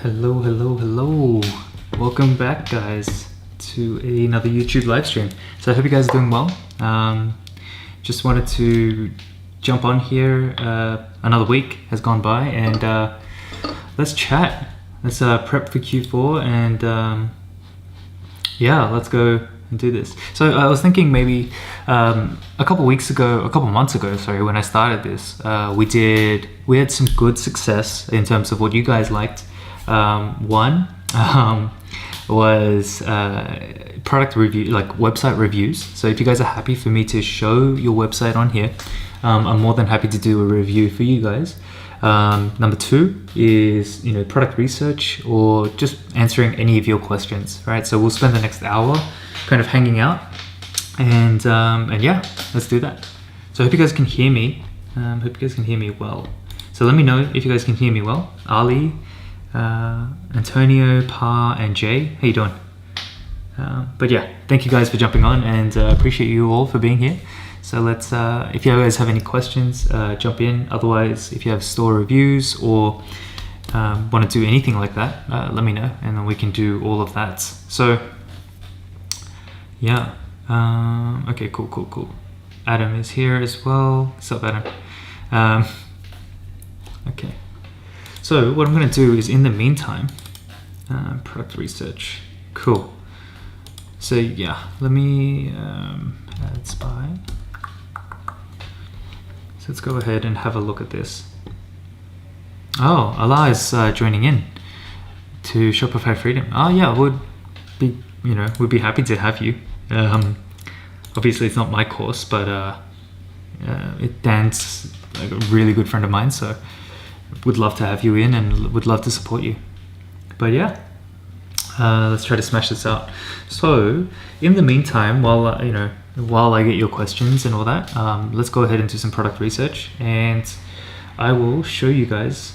Hello, hello, hello. Welcome back, guys, to another YouTube live stream. So I hope you guys are doing well. Just wanted to jump on here. Another week has gone by, and let's chat. Let's prep for Q4, and yeah, let's go and do this. So I was thinking maybe a couple months ago, sorry, when I started this, we had some good success in terms of what you guys liked. One was product review, like website reviews. So if you guys are happy for me to show your website on here, I'm more than happy to do a review for you guys. Number two is, product research or just answering any of your questions, right? So we'll spend the next hour kind of hanging out, and yeah, let's do that. So I hope you guys can hear me. Hope you guys can hear me well. So let me know if you guys can hear me well. Ali, Antonio, Pa, and Jay, how you doing? But yeah, thank you guys for jumping on, and appreciate you all for being here. So let's, if you guys have any questions, jump in. Otherwise, if you have store reviews or want to do anything like that, let me know, and then we can do all of that. So yeah, okay, cool. Adam is here as well. What's up, Adam? Okay. So what I'm going to do is, in the meantime, product research. Cool. So yeah, let me add spy. So let's go ahead and have a look at this. Oh, Allah is joining in to Shopify Freedom. Oh yeah, would be happy to have you. Obviously it's not my course, but Dan's like a really good friend of mine, so would love to have you in and would love to support you. But yeah, let's try to smash this out. So in the meantime, while I get your questions and all that, let's go ahead and do some product research, and I will show you guys.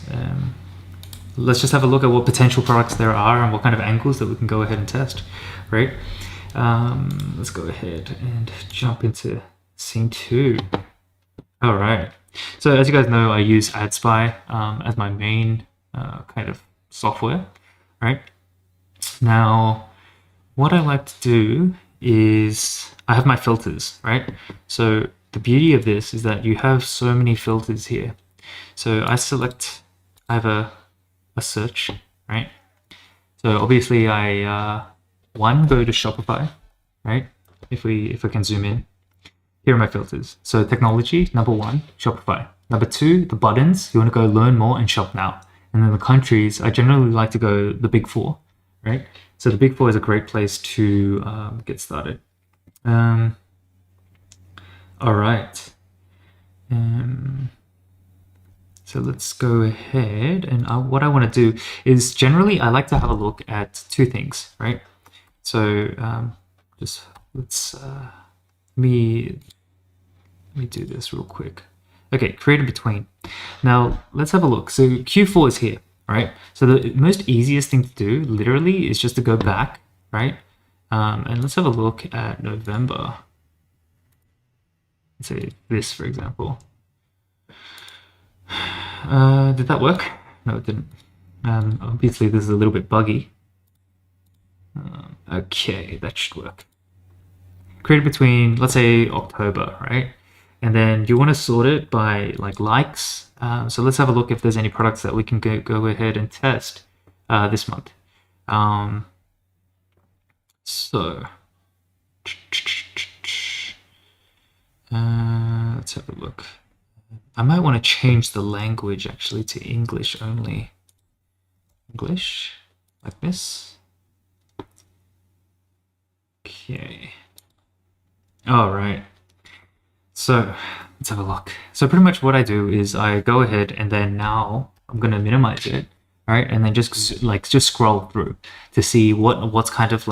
Let's just have a look at what potential products there are and what kind of angles that we can go ahead and test, right? Let's go ahead and jump into scene 2. All right. So as you guys know, I use AdSpy as my main kind of software, right? Now, what I like to do is I have my filters, right? So the beauty of this is that you have so many filters here. So I have a search, right? So obviously I go to Shopify, right? If I can zoom in. Here are my filters. So technology, number 1, Shopify. Number 2, the buttons. You want to go learn more and shop now. And then the countries, I generally like to go the big 4, right? So the big 4 is a great place to get started. All right. So let's go ahead, and what I want to do is, generally I like to have a look at 2 things, right? So just let's let me do this real quick. Okay, create a between. Now let's have a look. So Q4 is here, right? So the most easiest thing to do literally is just to go back, right? And let's have a look at November. Let's say this, for example. Did that work? No, it didn't. Obviously this is a little bit buggy. Okay, that should work. Create between, let's say, October, right? And then you want to sort it by likes. So let's have a look if there's any products that we can go ahead and test this month. So let's have a look. I might want to change the language actually to English only. English, like this. Okay. All right. So let's have a look. So pretty much what I do is I go ahead, and then now I'm going to minimize it, right? And then just scroll through to see what's kind of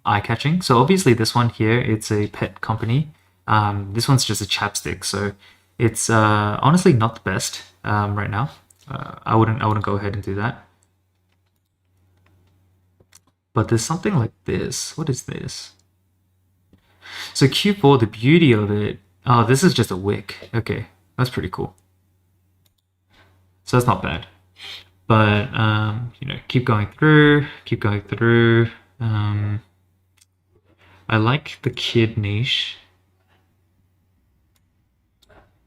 eye-catching. So obviously this one here, it's a pet company. This one's just a chapstick, so it's honestly not the best right now. I wouldn't go ahead and do that. But there's something like this. What is this? So Q4, the beauty of it, oh, this is just a wick. Okay, that's pretty cool. So that's not bad. But keep going through. I like the kid niche.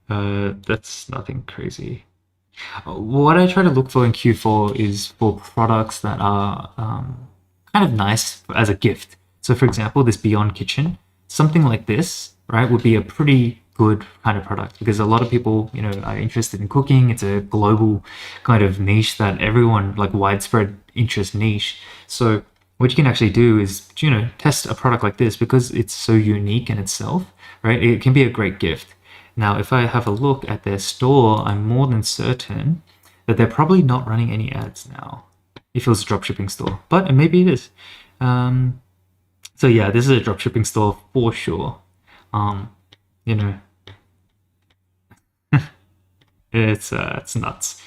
That's nothing crazy. What I try to look for in Q4 is for products that are kind of nice as a gift. So, for example, this Beyond Kitchen, something like this, right, would be a pretty good kind of product because a lot of people, are interested in cooking. It's a global kind of niche that everyone, like widespread interest niche. So, what you can actually do is, test a product like this because it's so unique in itself, right? It can be a great gift. Now, if I have a look at their store, I'm more than certain that they're probably not running any ads now, if it was a dropshipping store, but maybe it is. So yeah, this is a dropshipping store for sure. It's nuts.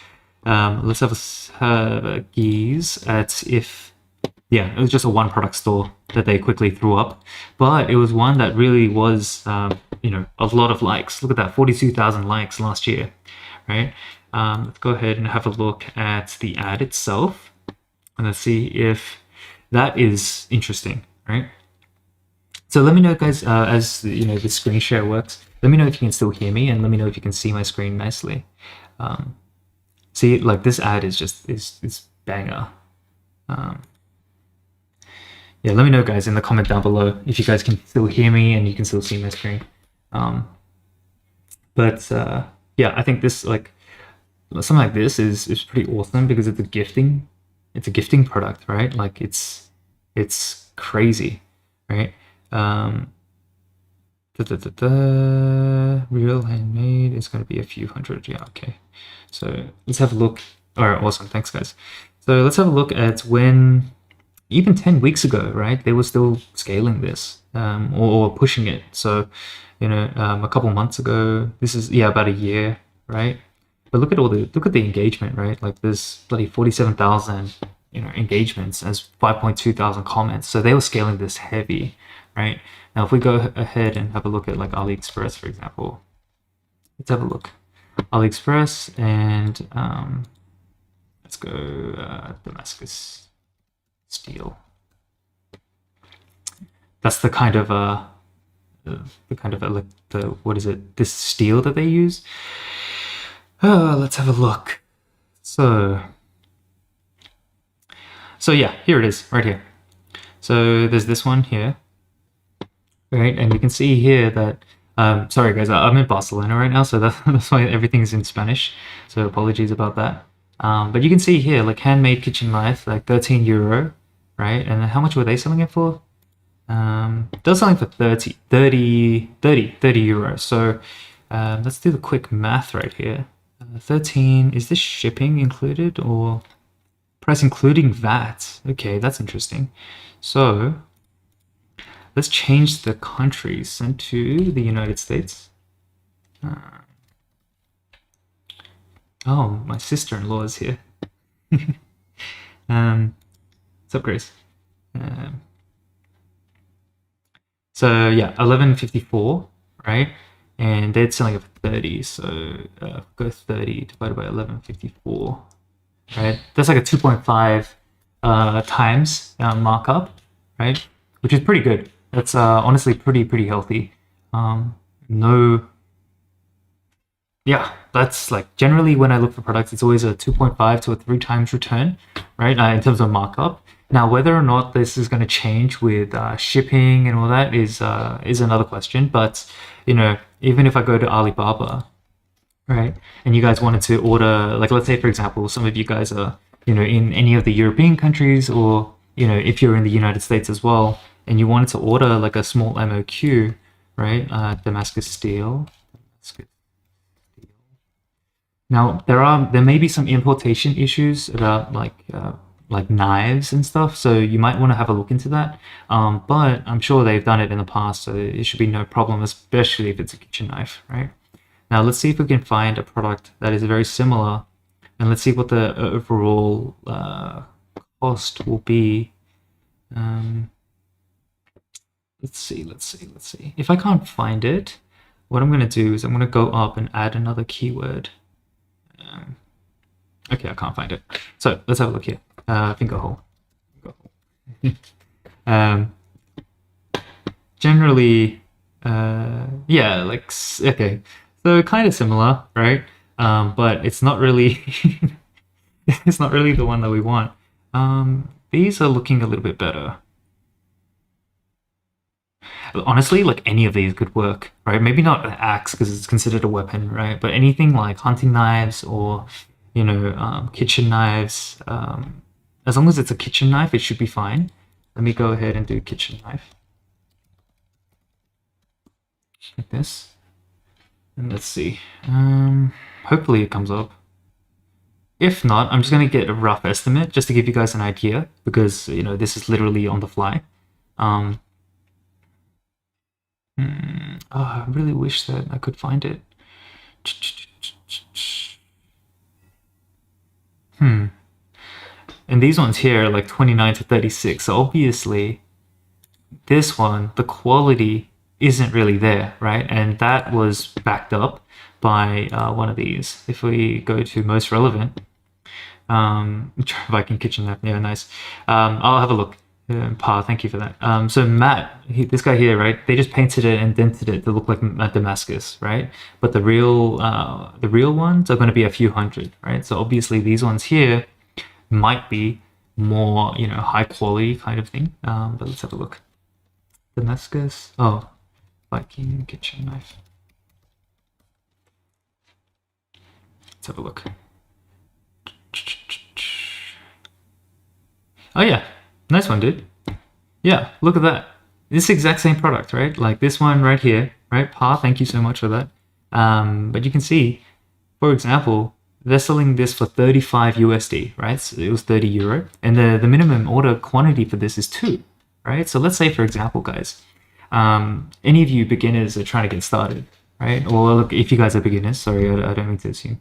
Let's have a gaze at if, yeah, it was just a one product store that they quickly threw up, but it was one that really was, a lot of likes. Look at that, 42,000 likes last year, right? Let's go ahead and have a look at the ad itself, and let's see if that is interesting, right? So let me know, guys, as the screen share works. Let me know if you can still hear me, and let me know if you can see my screen nicely. See, like this ad is just is banger. Yeah, let me know, guys, in the comment down below if you guys can still hear me and you can still see my screen. Yeah, I think this, like, something like this is pretty awesome because it's a gifting product, right? Like it's crazy, right? Real handmade is going to be a few hundred. Yeah, okay. So let's have a look. All right, awesome. Thanks, guys. So let's have a look at when, even 10 weeks ago, right, they were still scaling this or pushing it. So, a couple months ago, this is, yeah, about a year, right? But look at the engagement, right? Like there's bloody 47,000, engagements as 5.2 thousand comments. So they were scaling this heavy, right? Now, if we go ahead and have a look at like AliExpress, for example, let's have a look. AliExpress and let's go Damascus steel. That's the kind of what is it? This steel that they use. Let's have a look. So yeah, here it is, right here. So there's this one here, right? And you can see here that, sorry guys, I'm in Barcelona right now, so that's why everything's in Spanish. So apologies about that. But you can see here, like handmade kitchen knife, like 13 euro, right? And how much were they selling it for? They're selling for 30 euros. So let's do the quick math right here. 13, is this shipping included or price including VAT? Okay, that's interesting. So let's change the country sent to the United States. Oh, my sister-in-law is here. What's up, Grace? So yeah, 11.54, right? And they're selling it for 30. So go 30 divided by 11.54, right? That's like a 2.5 times markup, right? Which is pretty good. That's honestly pretty healthy. Yeah, that's like generally when I look for products, it's always a 2.5 to a 3 times return, right? In terms of markup. Now, whether or not this is going to change with shipping and all that is another question. But even if I go to Alibaba, right, and you guys wanted to order, like let's say for example, some of you guys are in any of the European countries, or if you're in the United States as well, and you wanted to order like a small MOQ, right? Damascus steel. Now there may be some importation issues about like knives and stuff, so you might want to have a look into that. But I'm sure they've done it in the past, so it should be no problem, especially if it's a kitchen knife, right? Now let's see if we can find a product that is very similar, and let's see what the overall cost will be. Let's see. If I can't find it, what I'm going to do is I'm going to go up and add another keyword. Okay, I can't find it. So let's have a look here. Finger hole. Generally, yeah, like, okay. So kind of similar, right? But it's not really, it's not really the one that we want. These are looking a little bit better. Honestly, like any of these could work, right? Maybe not an axe because it's considered a weapon, right? But anything like hunting knives or, kitchen knives, as long as it's a kitchen knife, it should be fine. Let me go ahead and do kitchen knife. Like this. And let's see. Hopefully it comes up. If not, I'm just going to get a rough estimate just to give you guys an idea because, this is literally on the fly. I really wish that I could find it. And these ones here are like 29 to 36. So obviously, this one, the quality isn't really there, right? And that was backed up by one of these. If we go to most relevant, Viking kitchen knife, yeah, nice. I'll have a look. Thank you for that. So Matt, this guy here, right? They just painted it and dented it to look like Damascus, right? But the real ones are going to be a few hundred, right? So obviously these ones here might be more, high quality kind of thing. But let's have a look. Damascus. Oh, Viking kitchen knife. Let's have a look. Oh yeah, nice one, dude. Yeah, look at that. This exact same product, right? Like this one right here, right? Thank you so much for that. But you can see, for example, they're selling this for 35 USD, right? So it was 30 euro. And the minimum order quantity for this is 2, right? So let's say, for example, guys, any of you beginners are trying to get started, right? Or look, if you guys are beginners, sorry, I don't mean to assume.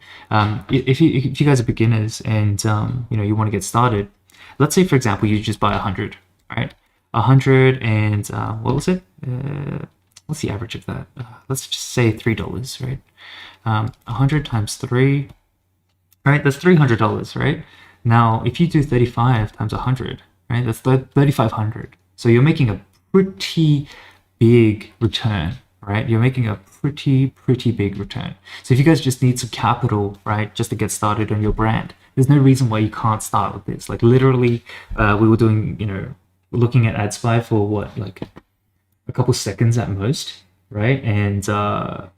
If you guys are beginners and, you want to get started, let's say, for example, you just buy 100, right? 100 and, what was it? What's the average of that? Let's just say $3, right? 100 times 3, right? That's $300, right? Now, if you do 35 times 100, right? That's 3,500. So you're making a pretty big return, right? You're making a pretty big return. So if you guys just need some capital, right, just to get started on your brand, there's no reason why you can't start with this. Like literally, we were doing, looking at AdSpy for what, like a couple seconds at most, right? And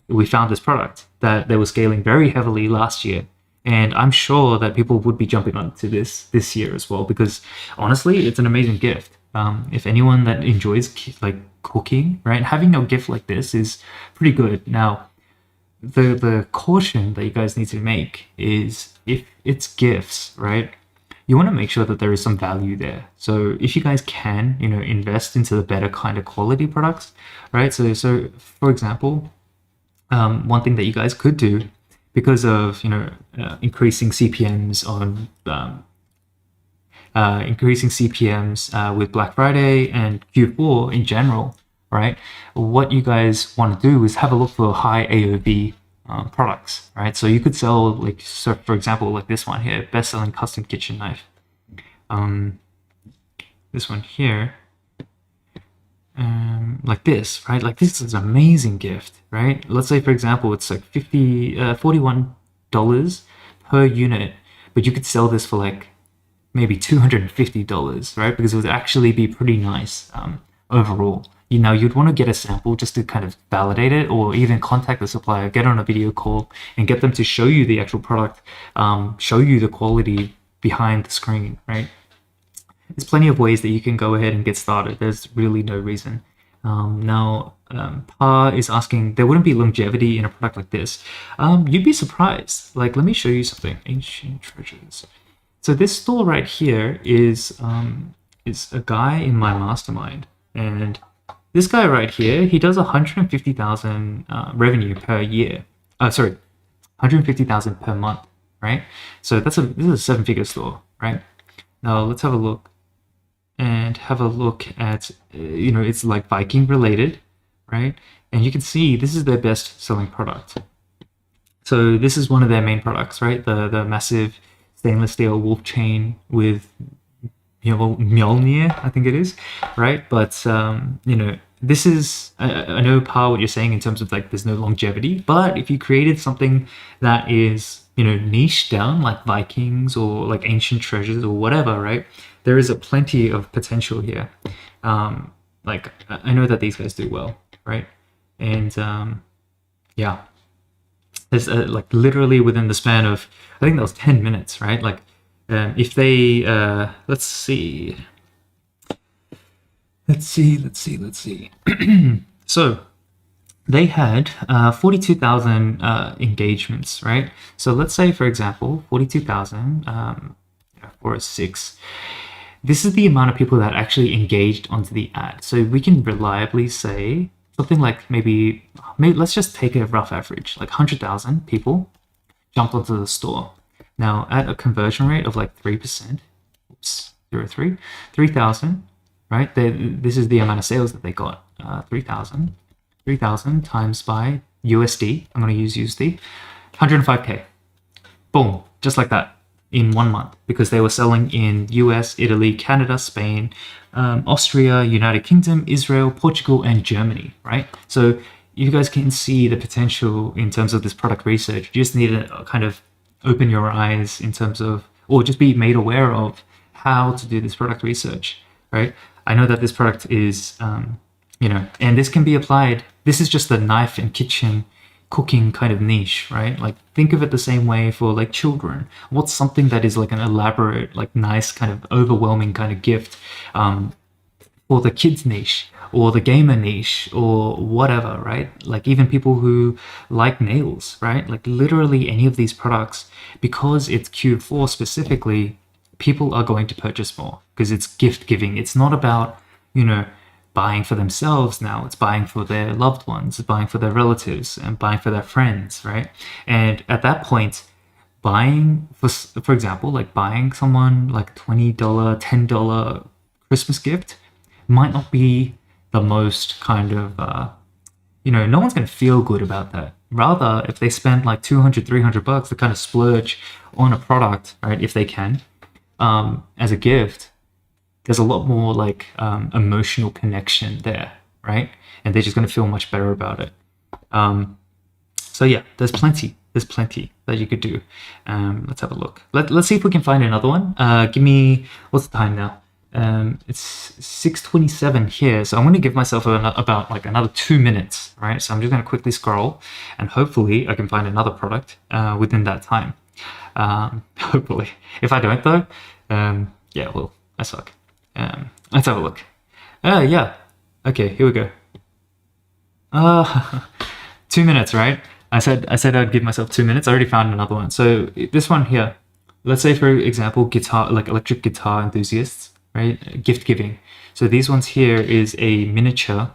we found this product that they were scaling very heavily last year. And I'm sure that people would be jumping onto this year as well, because honestly, it's an amazing gift. If anyone that enjoys like cooking, right, having a gift like this is pretty good. Now, the caution that you guys need to make is if it's gifts, right, you want to make sure that there is some value there. So if you guys can, invest into the better kind of quality products, right? So for example, one thing that you guys could do because of increasing CPMs on with Black Friday and Q4 in general, right? What you guys want to do is have a look for high AOV products, right? So you could sell for example, like this one here, best-selling custom kitchen knife. This one here, like this, right? Like this is an amazing gift, right? Let's say, for example, it's like $41 per unit, but you could sell this for like maybe $250, right? Because it would actually be pretty nice overall. You'd want to get a sample just to kind of validate it, or even contact the supplier, get on a video call and get them to show you the actual product, show you the quality behind the screen, right? There's plenty of ways that you can go ahead and get started. There's really no reason. Now, Pa is asking, there wouldn't be longevity in a product like this. You'd be surprised. Like, let me show you something. Ancient treasures. So this store right here is a guy in my mastermind, and this guy right here, he does 150,000 revenue per year. Sorry, 150,000 per month, right? So this is a 7-figure store, right? Now let's have a look at it's like Viking related, right? And you can see this is their best selling product. So this is one of their main products, right? The massive stainless steel wolf chain with Mjolnir, I think it is, right? But this is, I know, Pa, what you're saying in terms of like there's no longevity, but if you created something that is niche down like Vikings or like ancient treasures or whatever, right? There is a plenty of potential here. Like I know that these guys do well, right? And yeah, there's like literally within the span of, I think that was 10 minutes, right? Like if they let's see. So they had 42,000 engagements, right? So let's say, for example, 42,000 for a 6. This is the amount of people that actually engaged onto the ad. So we can reliably say something like maybe let's just take a rough average, like 100,000 people jumped onto the store. Now at a conversion rate of like 3%, 3,000, right? This is the amount of sales that they got. 3,000 times by USD. I'm going to use USD. 105K. Boom. Just like that in 1 month, because they were selling in US, Italy, Canada, Spain, Austria, United Kingdom, Israel, Portugal, and Germany, right? So you guys can see the potential in terms of this product research. You just need to kind of open your eyes in terms of, or just be made aware of how to do this product research, right? I know that this product is, and this can be applied. This is just the knife and kitchen cooking kind of niche, right? Like think of it the same way for like children. What's something that is like an elaborate, like nice kind of overwhelming kind of gift for the kids niche or the gamer niche or whatever, right? Like even people who like nails, right? Like literally any of these products, because it's Q4 specifically, people are going to purchase more because it's gift giving. It's not about, buying for themselves now. It's buying for their loved ones, it's buying for their relatives, and buying for their friends, right? And at that point, buying, for example, like buying someone like $20, $10 Christmas gift might not be the most kind of, no one's going to feel good about that. Rather, if they spend like 200, $300 to kind of splurge on a product, right, if they can, as a gift, there's a lot more like emotional connection there, right? And they're just going to feel much better about it. So yeah, there's plenty that you could do. Let's have a look. Let's see if we can find another one. Give me, what's the time now? It's 6:27 here, so I'm going to give myself about like another 2 minutes, right? So I'm just going to quickly scroll, and hopefully I can find another product within that time. Hopefully. If I don't though, yeah, well, I suck. Let's have a look. Yeah. Okay, here we go. 2 minutes, right? I said I'd give myself 2 minutes. I already found another one. So this one here, let's say for example, guitar, like electric guitar enthusiasts, right? Gift giving. So these ones here is a miniature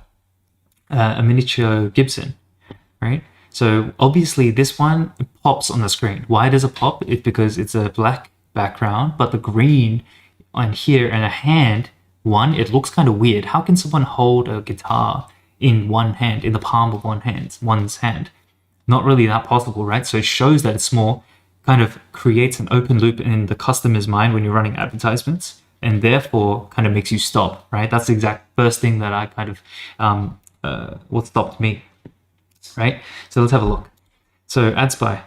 Gibson, right? So obviously this one pops on the screen. Why does it pop? It's because it's a black background, but the green on here and a hand, it looks kind of weird. How can someone hold a guitar in one hand, in the palm of one's hand? Not really that possible, right? So it shows that it's small, kind of creates an open loop in the customer's mind when you're running advertisements, and therefore kind of makes you stop, right? That's the exact first thing that I kind of, what stopped me, right? So let's have a look. So AdSpy,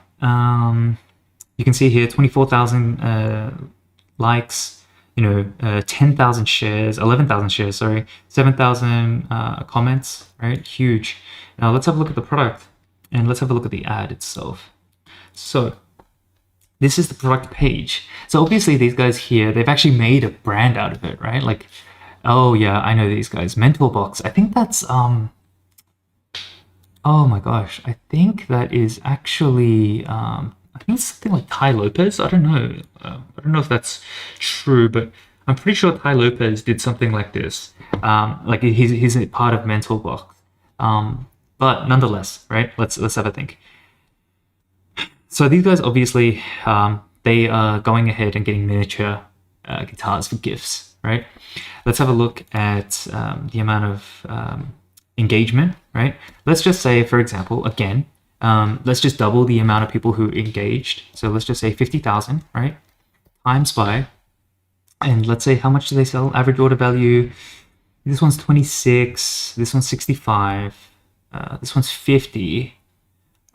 you can see here 24,000 likes, 10,000 shares, 11,000 shares, sorry, 7,000 comments, right? Huge. Now let's have a look at the product and let's have a look at the ad itself. So this is the product page. So obviously these guys here, they've actually made a brand out of it, right? Like, oh yeah, I know these guys. Mentor Box. I think that's, oh my gosh, I think that is actually, I think it's something like Tai Lopez. I don't know. I don't know if that's true, but I'm pretty sure Tai Lopez did something like this. Like he's a part of Mentor Box. But nonetheless, right? Let's have a think. So these guys obviously they are going ahead and getting miniature guitars for gifts, right? Let's have a look at the amount of engagement, right? Let's just say, for example, again, let's just double the amount of people who engaged. So let's just say 50,000, right? times by, and let's say how much do they sell? Average order value. This one's 26. This one's 65. This one's 50,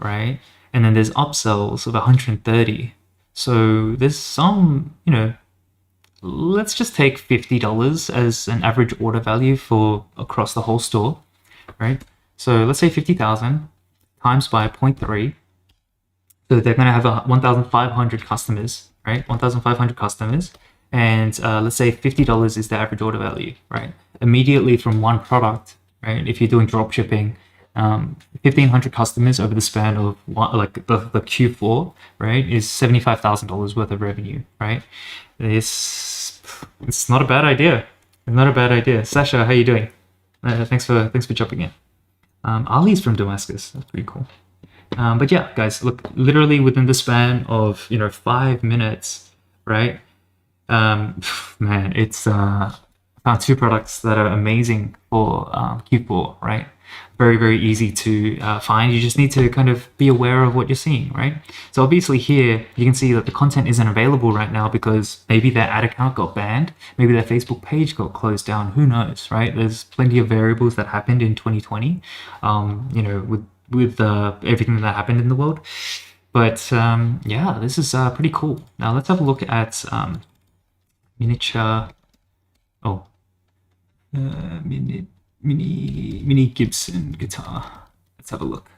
right? And then there's upsells of 130. So there's some, let's just take $50 as an average order value for across the whole store, right? So let's say 50,000 times by 0.3. So they're going to have 1,500 customers, right? 1,500 customers. And let's say $50 is the average order value, right? Immediately from one product, right? If you're doing drop shipping, 1,500 customers over the span of the Q4, right, is $75,000 worth of revenue, right? It's not a bad idea. It's not a bad idea. Sasha, how you doing? Thanks for jumping in. Ali's from Damascus. That's pretty cool. But yeah, guys, look, literally within the span of 5 minutes, right? Man, it's found 2 products that are amazing for Q4, right? Very, very easy to find. You just need to kind of be aware of what you're seeing, right? So obviously here you can see that the content isn't available right now because maybe their ad account got banned, maybe their Facebook page got closed down. Who knows, right? There's plenty of variables that happened in 2020, with everything that happened in the world. But yeah, this is pretty cool. Now let's have a look at miniature. Oh, mini Gibson guitar. Let's have a look.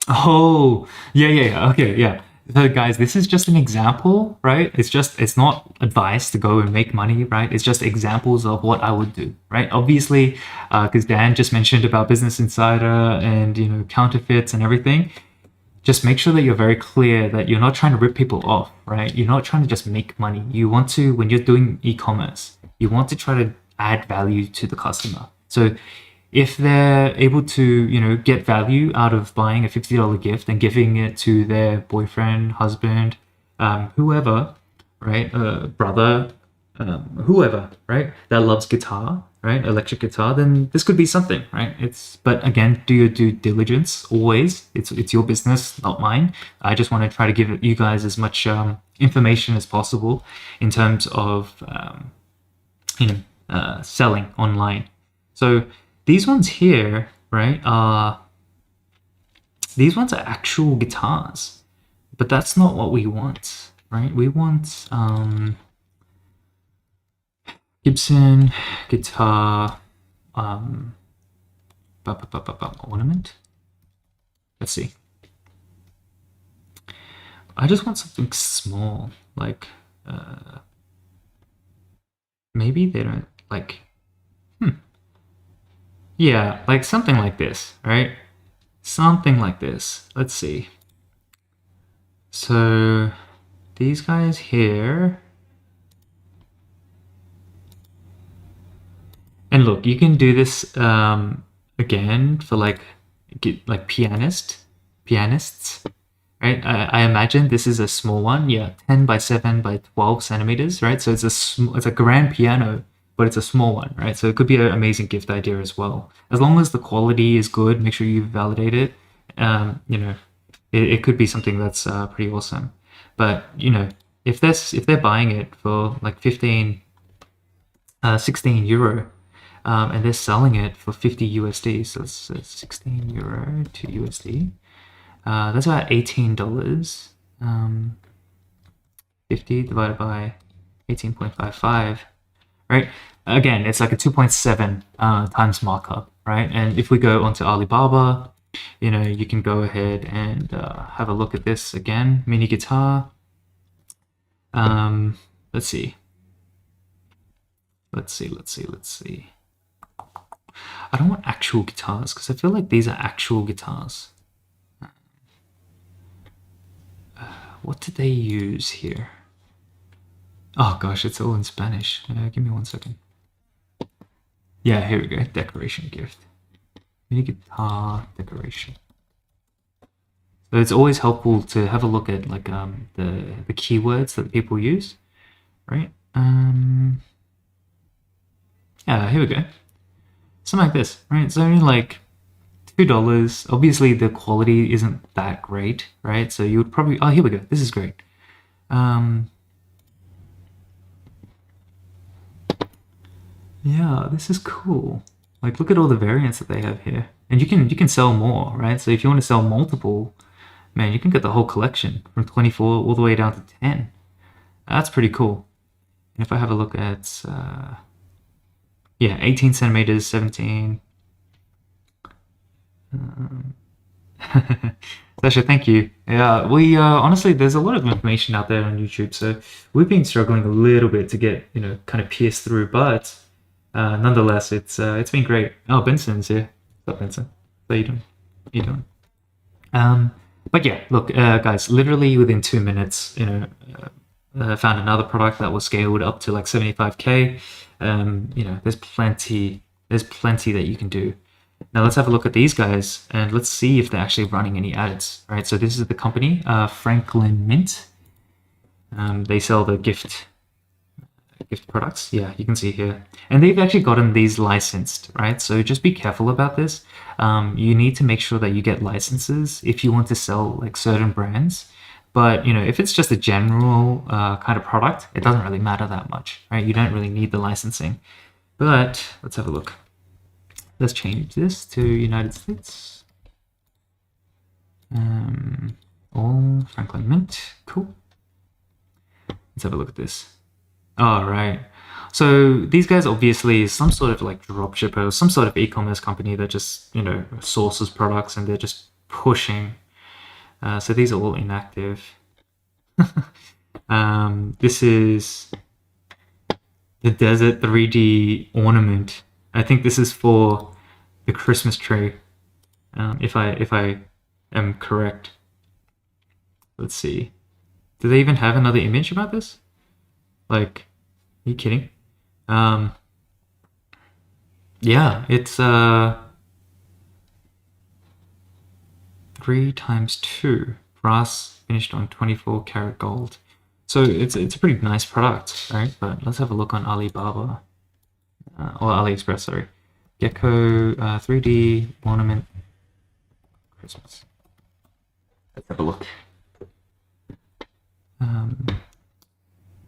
Oh, yeah. Okay, yeah. So guys, this is just an example, right? It's not advice to go and make money, right? It's just examples of what I would do, right? Obviously, because Dan just mentioned about Business Insider and counterfeits and everything. Just make sure that you're very clear that you're not trying to rip people off, right? You're not trying to just make money. You want to, when you're doing e-commerce, you want to try to add value to the customer. So if they're able to, get value out of buying a $50 gift and giving it to their boyfriend, husband, whoever, right? Brother, whoever, right? That loves guitar, right? Electric guitar, then this could be something, right? But again, do your due diligence always. It's your business, not mine. I just want to try to give you guys as much information as possible in terms of selling online. So these ones here, right, these ones are actual guitars, but that's not what we want, right? We want Gibson guitar ornament. Let's see. I just want something small, like maybe they don't like. Yeah, like something like this, right? Something like this. Let's see. So these guys here. And look, you can do this again for like pianists, right? I imagine this is a small one, yeah, 10 by 7 by 12 centimeters, right? So it's a grand piano, but it's a small one, right? So it could be an amazing gift idea as well. As long as the quality is good, make sure you validate it. It could be something that's pretty awesome. But if they're buying it for like 16 euro, and they're selling it for 50 USD, so it's 16 euro to USD. That's about $18. 50 divided by 18.55, right? Again, it's like a 2.7 times markup, right? And if we go onto Alibaba, you can go ahead and have a look at this again. Mini guitar. Let's see. I don't want actual guitars because I feel like these are actual guitars. What did they use here? Oh gosh, it's all in Spanish. Give me 1 second. Yeah, here we go. Decoration gift. Mini guitar decoration. So it's always helpful to have a look at like the keywords that people use, right? Yeah, here we go. Something like this, right? It's only like $2. Obviously, the quality isn't that great, right? So you would probably, oh, here we go. This is great. Yeah, this is cool. Like, look at all the variants that they have here, and you can sell more, right? So if you want to sell multiple, man, you can get the whole collection from 24 all the way down to 10. That's pretty cool. And if I have a look at, yeah, 18 centimeters, 17. Sasha, thank you. Yeah, we honestly, there's a lot of information out there on YouTube, so we've been struggling a little bit to get, kind of pierce through, but nonetheless, it's been great. Oh, Benson's here. What's up, Benson? How you doing? You doing? But yeah, look, guys, literally within 2 minutes, found another product that was scaled up to like 75K. There's plenty that you can do. Now let's have a look at these guys and let's see if they're actually running any ads. Right, so this is the company, Franklin Mint. They sell the gift products. Yeah, you can see here, and they've actually gotten these licensed, right? So just be careful about this. You need to make sure that you get licenses if you want to sell like certain brands. But if it's just a general kind of product, it doesn't really matter that much, right? You don't really need the licensing. But let's have a look. Let's change this to United States. All Franklin Mint. Cool. Let's have a look at this. All right. So these guys obviously is some sort of like dropshipper, some sort of e-commerce company that just, sources products and they're just pushing. So these are all inactive. This is the Desert 3D ornament. I think this is for the Christmas tree, if I am correct. Let's see. Do they even have another image about this? Like, are you kidding? Yeah, it's 3x2 brass finished on 24 karat gold. So it's a pretty nice product, right? But let's have a look on Alibaba. Or AliExpress, sorry. Gecko 3D ornament Christmas. Let's have a look.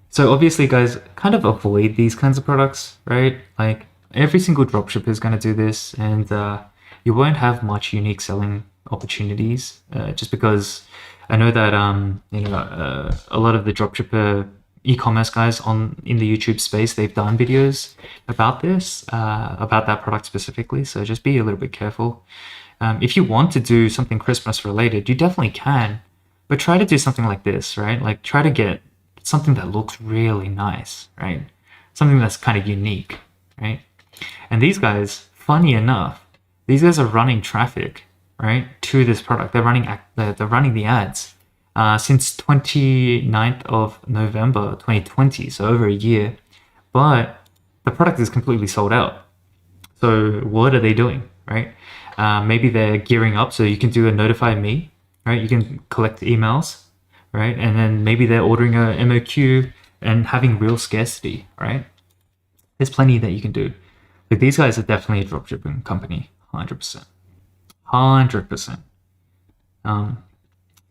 So obviously, guys, kind of avoid these kinds of products, right? Like every single dropshipper is going to do this, and you won't have much unique selling opportunities, just because I know that a lot of the dropshipper e-commerce guys in the YouTube space, they've done videos about this, about that product specifically. So just be a little bit careful. If you want to do something Christmas related, you definitely can, but try to do something like this, right? Like try to get something that looks really nice, right? Something that's kind of unique, right? And these guys, funny enough, these guys are running traffic, right, to this product. They're running the ads. Since 29th of November 2020, so over a year, but the product is completely sold out. So what are they doing, right? Maybe they're gearing up so you can do a notify me, right? You can collect emails, right? And then maybe they're ordering a MOQ and having real scarcity, right? There's plenty that you can do. Like these guys are definitely a dropshipping company, 100%. 100%.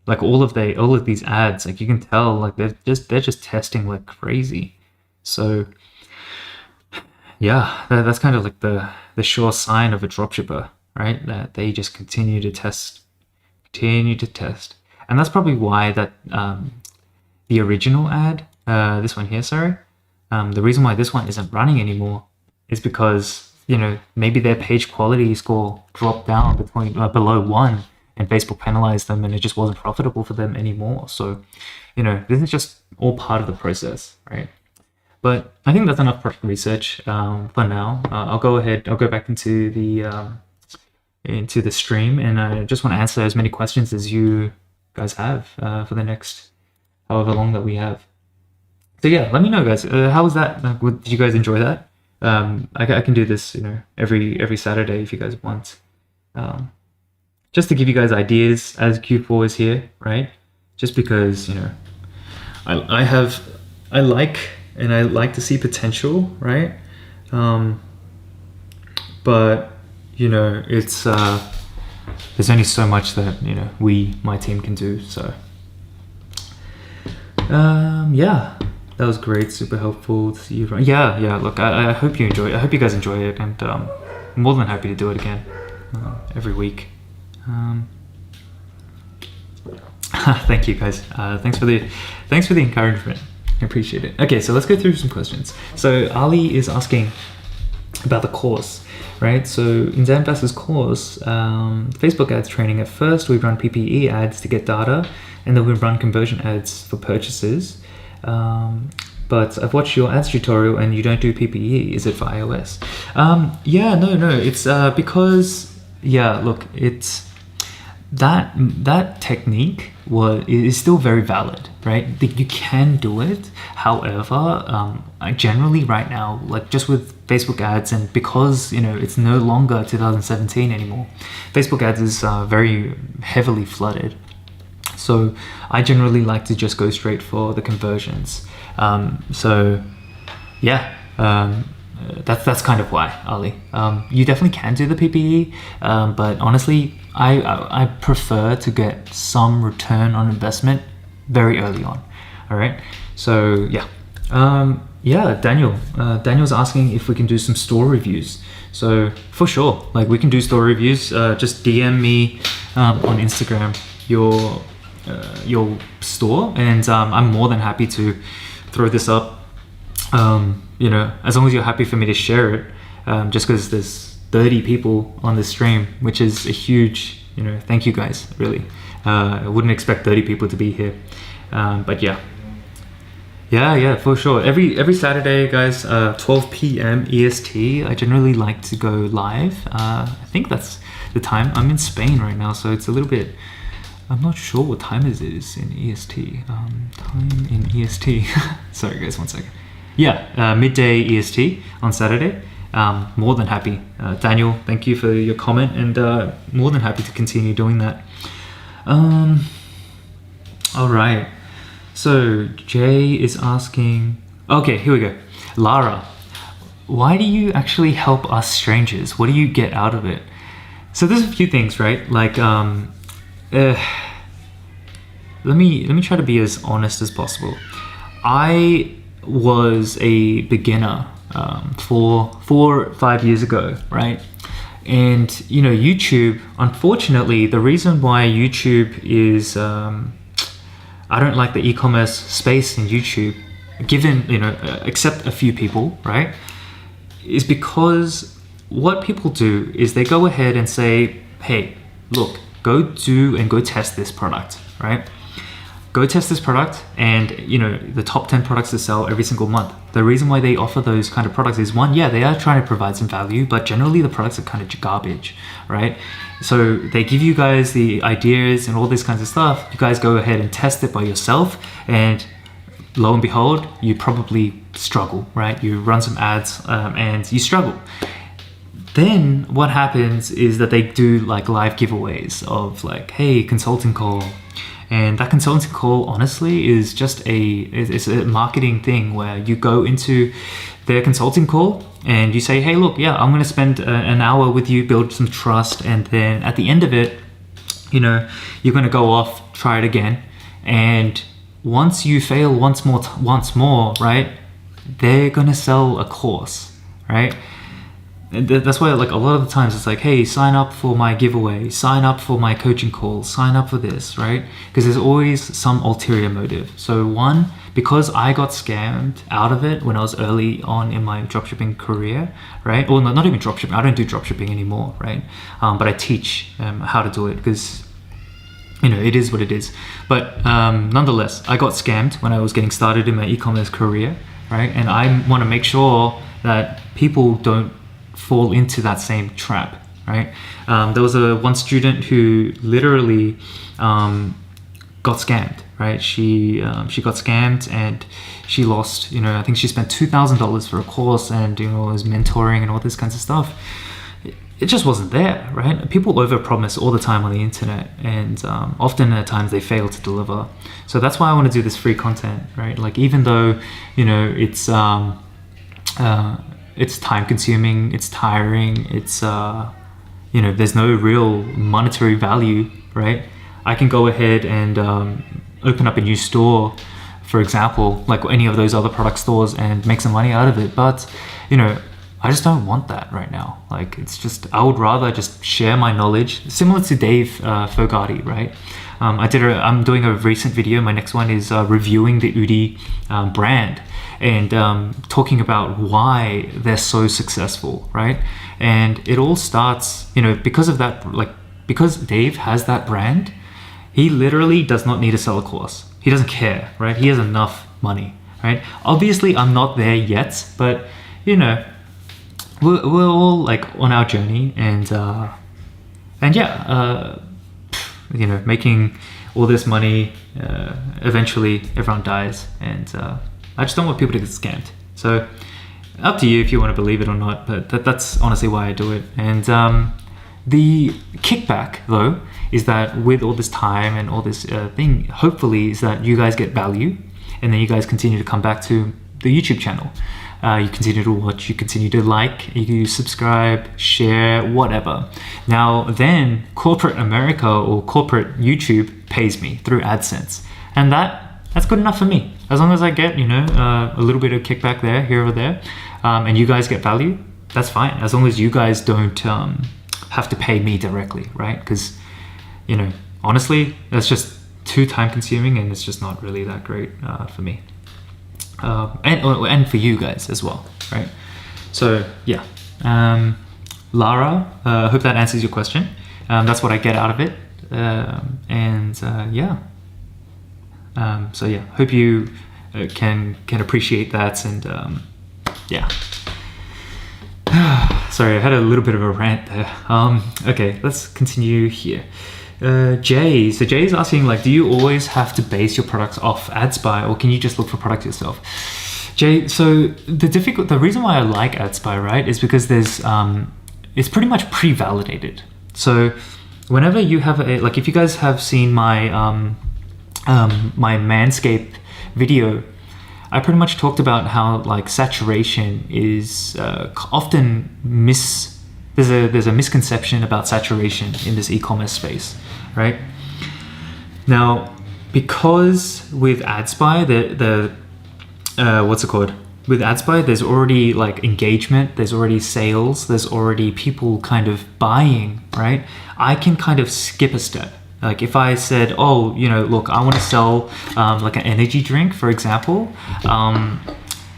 Like all of these ads, like you can tell, like they're just testing like crazy. So yeah, that's kind of like the sure sign of a dropshipper, right? That they just continue to test, and that's probably why that the original ad, this one here, sorry, the reason why this one isn't running anymore is because maybe their page quality score dropped down below 1. And Facebook penalized them, and it just wasn't profitable for them anymore. So, this is just all part of the process, right? But I think that's enough product research for now. I'll go back into the stream, and I just want to answer as many questions as you guys have for the next however long that we have. So yeah, let me know, guys. How was that? Did you guys enjoy that? I can do this, every Saturday if you guys want. Just to give you guys ideas as Q4 is here, right? Just because, I like to see potential, right? But, it's, there's only so much that, my team can do. So Yeah, that was great, super helpful to see you. Yeah, look, I hope you enjoy it. I hope you guys enjoy it, and I'm more than happy to do it again every week. Thank you guys. Thanks for the encouragement. I appreciate it. Okay, so let's go through some questions. So Ali is asking about the course, right? So in Zanfast's course, Facebook ads training, at first we run PPE ads to get data, and then we run conversion ads for purchases. But I've watched your ads tutorial and you don't do PPE. Is it for iOS? No. It's because, look, it's that technique is still very valid, right? You can do it. However, generally right now, like just with Facebook ads, and because it's no longer 2017 anymore, Facebook ads is very heavily flooded. So I generally like to just go straight for the conversions. That's kind of why, Ali. You definitely can do the PPE, but honestly, I prefer to get some return on investment very early on. All right. So Daniel's asking if we can do some store reviews. So for sure, like we can do store reviews. Just DM me on Instagram your store, and I'm more than happy to throw this up. As long as you're happy for me to share it, just because there's 30 people on this stream, which is a huge, thank you guys, really. I wouldn't expect 30 people to be here, but yeah, for sure. Every Saturday, guys, 12 p.m. EST, I generally like to go live. I think that's the time. I'm in Spain right now, so it's a little bit, I'm not sure what time it is in EST. Time in EST. Sorry guys, 1 second. Midday EST on Saturday. More than happy. Daniel, thank you for your comment, and more than happy to continue doing that. All right. So Jay is asking, okay, here we go. Lara, why do you actually help us strangers? What do you get out of it? So there's a few things, right? Like, let me try to be as honest as possible. I was a beginner 4 or 5 years ago, right? And YouTube, unfortunately, the reason why YouTube is I don't like the e-commerce space in YouTube, given except a few people, right, is because what people do is they go ahead and say, hey, look, go test this product, right? Go test this product, and the top 10 products to sell every single month. The reason why they offer those kind of products is, one, they are trying to provide some value, but generally the products are kind of garbage, right? So they give you guys the ideas and all these kinds of stuff. You guys go ahead and test it by yourself, and lo and behold, you probably struggle, right? You run some ads and you struggle. Then what happens is that they do like live giveaways of like, hey, consulting call. And that consulting call, honestly, is just it's a marketing thing where you go into their consulting call and you say, hey, look, I'm going to spend an hour with you, build some trust. And then at the end of it, you're going to go off, try it again. And once you fail once more, right, they're going to sell a course, right? That's why, like, a lot of the times it's like, hey, sign up for my giveaway, sign up for my coaching call, sign up for this, right? Because there's always some ulterior motive. So one, because I got scammed out of it when I was early on in my dropshipping career, right? Or not even dropshipping, I don't do dropshipping anymore, right? But I teach how to do it because, it is what it is. But nonetheless, I got scammed when I was getting started in my e-commerce career, right? And I want to make sure that people don't fall into that same trap, right? There was one student who literally got scammed, right? She got scammed and she lost, I think she spent $2,000 for a course and was mentoring and all this kinds of stuff. It just wasn't there, right? People overpromise all the time on the internet, and often at times they fail to deliver. So that's why I want to do this free content, right? Like, even though it's time consuming, it's tiring, it's there's no real monetary value, right? I can go ahead and open up a new store for example, like any of those other product stores and make some money out of it. But, you know, I just don't want that right now. Like, it's just, I would rather just share my knowledge, similar to Dave Fogarty, right? I'm doing a recent video. My next one is reviewing the Udi brand and talking about why they're so successful, right? And it all starts, you know, because of that, like, because Dave has that brand, he literally does not need to sell a course. He doesn't care, right? He has enough money, right? Obviously, I'm not there yet, but, you know, we're all like on our journey, and yeah, you know, making all this money, eventually everyone dies, and I just don't want people to get scammed. So up to you if you want to believe it or not, but that's honestly why I do it. And the kickback, though, is that with all this time and all this thing, hopefully is that you guys get value, and then you guys continue to come back to the YouTube channel. You continue to watch, you continue to like, you subscribe, share, whatever. Now then, corporate America or corporate YouTube pays me through AdSense, and that's good enough for me. As long as I get, you know, a little bit of kickback there, here or there, and you guys get value, that's fine. As long as you guys don't have to pay me directly, right? Because, you know, honestly, that's just too time consuming, and it's just not really that great for me. And for you guys as well, right? So yeah, Lara, I hope that answers your question. That's what I get out of it, and yeah. So yeah, hope you can appreciate that, and yeah. Sorry, I had a little bit of a rant there. Okay, let's continue here. Jay is asking, like, do you always have to base your products off AdSpy, or can you just look for product yourself? Jay, so the reason why I like AdSpy, right, is because there's it's pretty much pre-validated. So whenever you have like, if you guys have seen my my Manscaped video, I pretty much talked about how, like, saturation is often there's a misconception about saturation in this e-commerce space, right? Now, because with AdSpy, what's it called? With AdSpy, there's already like engagement, there's already sales, there's already people kind of buying, right? I can kind of skip a step. Like, if I said, oh, you know, look, I want to sell like an energy drink, for example,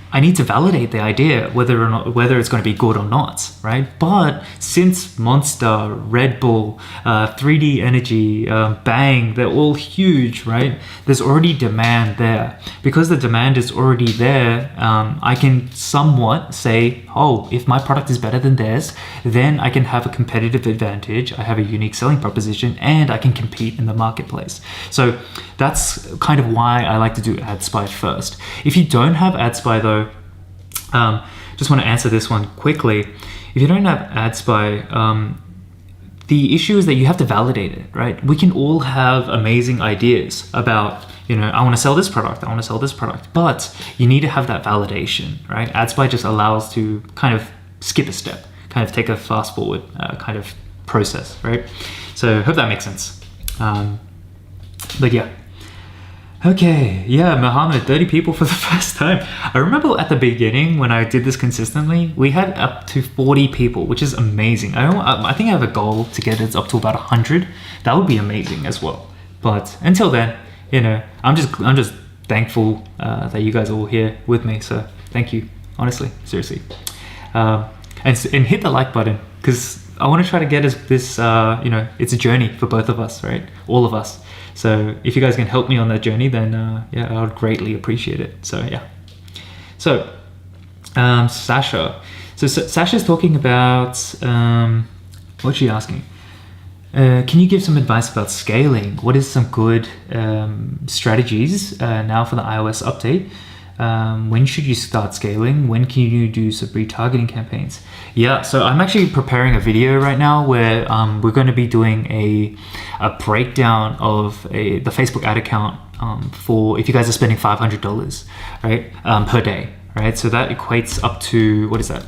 I need to validate the idea whether it's going to be good or not, right? But since Monster, Red Bull, 3D Energy, Bang, they're all huge, right? There's already demand there. Because the demand is already there, I can somewhat say, oh, if my product is better than theirs, then I can have a competitive advantage, I have a unique selling proposition, and I can compete in the marketplace. So that's kind of why I like to do AdSpy first. If you don't have AdSpy, though, just want to answer this one quickly. If you don't have AdSpy, the issue is that you have to validate it, right? We can all have amazing ideas about, you know, I want to sell this product, I want to sell this product, but you need to have that validation, right? AdSpy just allows to kind of skip a step, kind of take a fast forward kind of process, right? So hope that makes sense. But yeah. Okay, yeah, Muhammad, 30 people for the first time. I remember at the beginning when I did this consistently, we had up to 40 people, which is amazing. I think I have a goal to get it up to about 100. That would be amazing as well. But until then, you know, I'm just thankful that you guys are all here with me. So thank you, honestly, seriously. And hit the like button, because I want to try to get this, you know, it's a journey for both of us, right? All of us. So if you guys can help me on that journey, then yeah, I would greatly appreciate it. So yeah. So Sasha. So Sasha's talking about, what's she asking? Can you give some advice about scaling? What is some good strategies now for the iOS update? When should you start scaling? When can you do some retargeting campaigns? Yeah, so I'm actually preparing a video right now where we're going to be doing a breakdown of the Facebook ad account for if you guys are spending $500, right, per day, right? So that equates up to, what is that?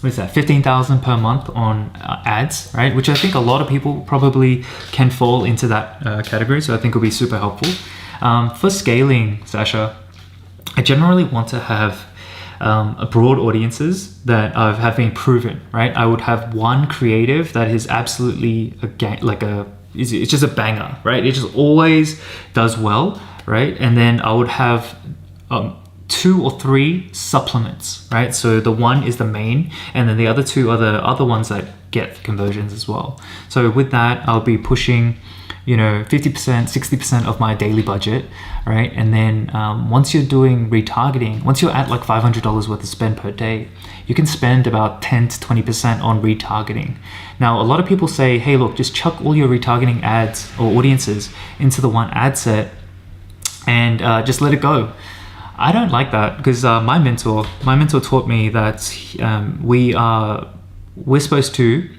15,000 per month on ads, right? Which I think a lot of people probably can fall into that category. So I think it'll be super helpful. For scaling, Sasha, I generally want to have a broad audiences that have been proven, right? I would have one creative that is absolutely it's just a banger, right? It just always does well, right? And then I would have 2 or 3 supplements, right? So the one is the main, and then the other 2 are the other ones that get conversions as well. So with that, I'll be pushing 50%, 60% of my daily budget, right? And then once you're doing retargeting, once you're at like $500 worth of spend per day, you can spend about 10 to 20% on retargeting. Now, a lot of people say, hey, look, just chuck all your retargeting ads or audiences into the one ad set and just let it go. I don't like that, because my mentor taught me that we're supposed to,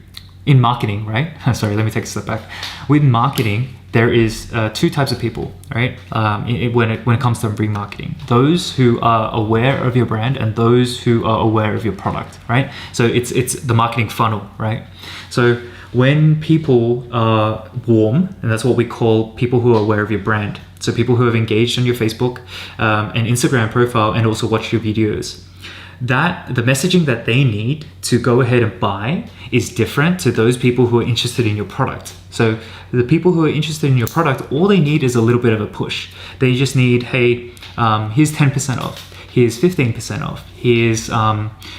in marketing, right? Sorry, let me take a step back. With marketing, there is 2 types of people, right? When it comes to remarketing, those who are aware of your brand and those who are aware of your product, right? So it's the marketing funnel, right? So when people are warm, and that's what we call people who are aware of your brand. So people who have engaged on your Facebook and Instagram profile and also watched your videos. That the messaging that they need to go ahead and buy is different to those people who are interested in your product. So the people who are interested in your product, all they need is a little bit of a push. They just need, hey, here's 10% off, here's 15% off, here's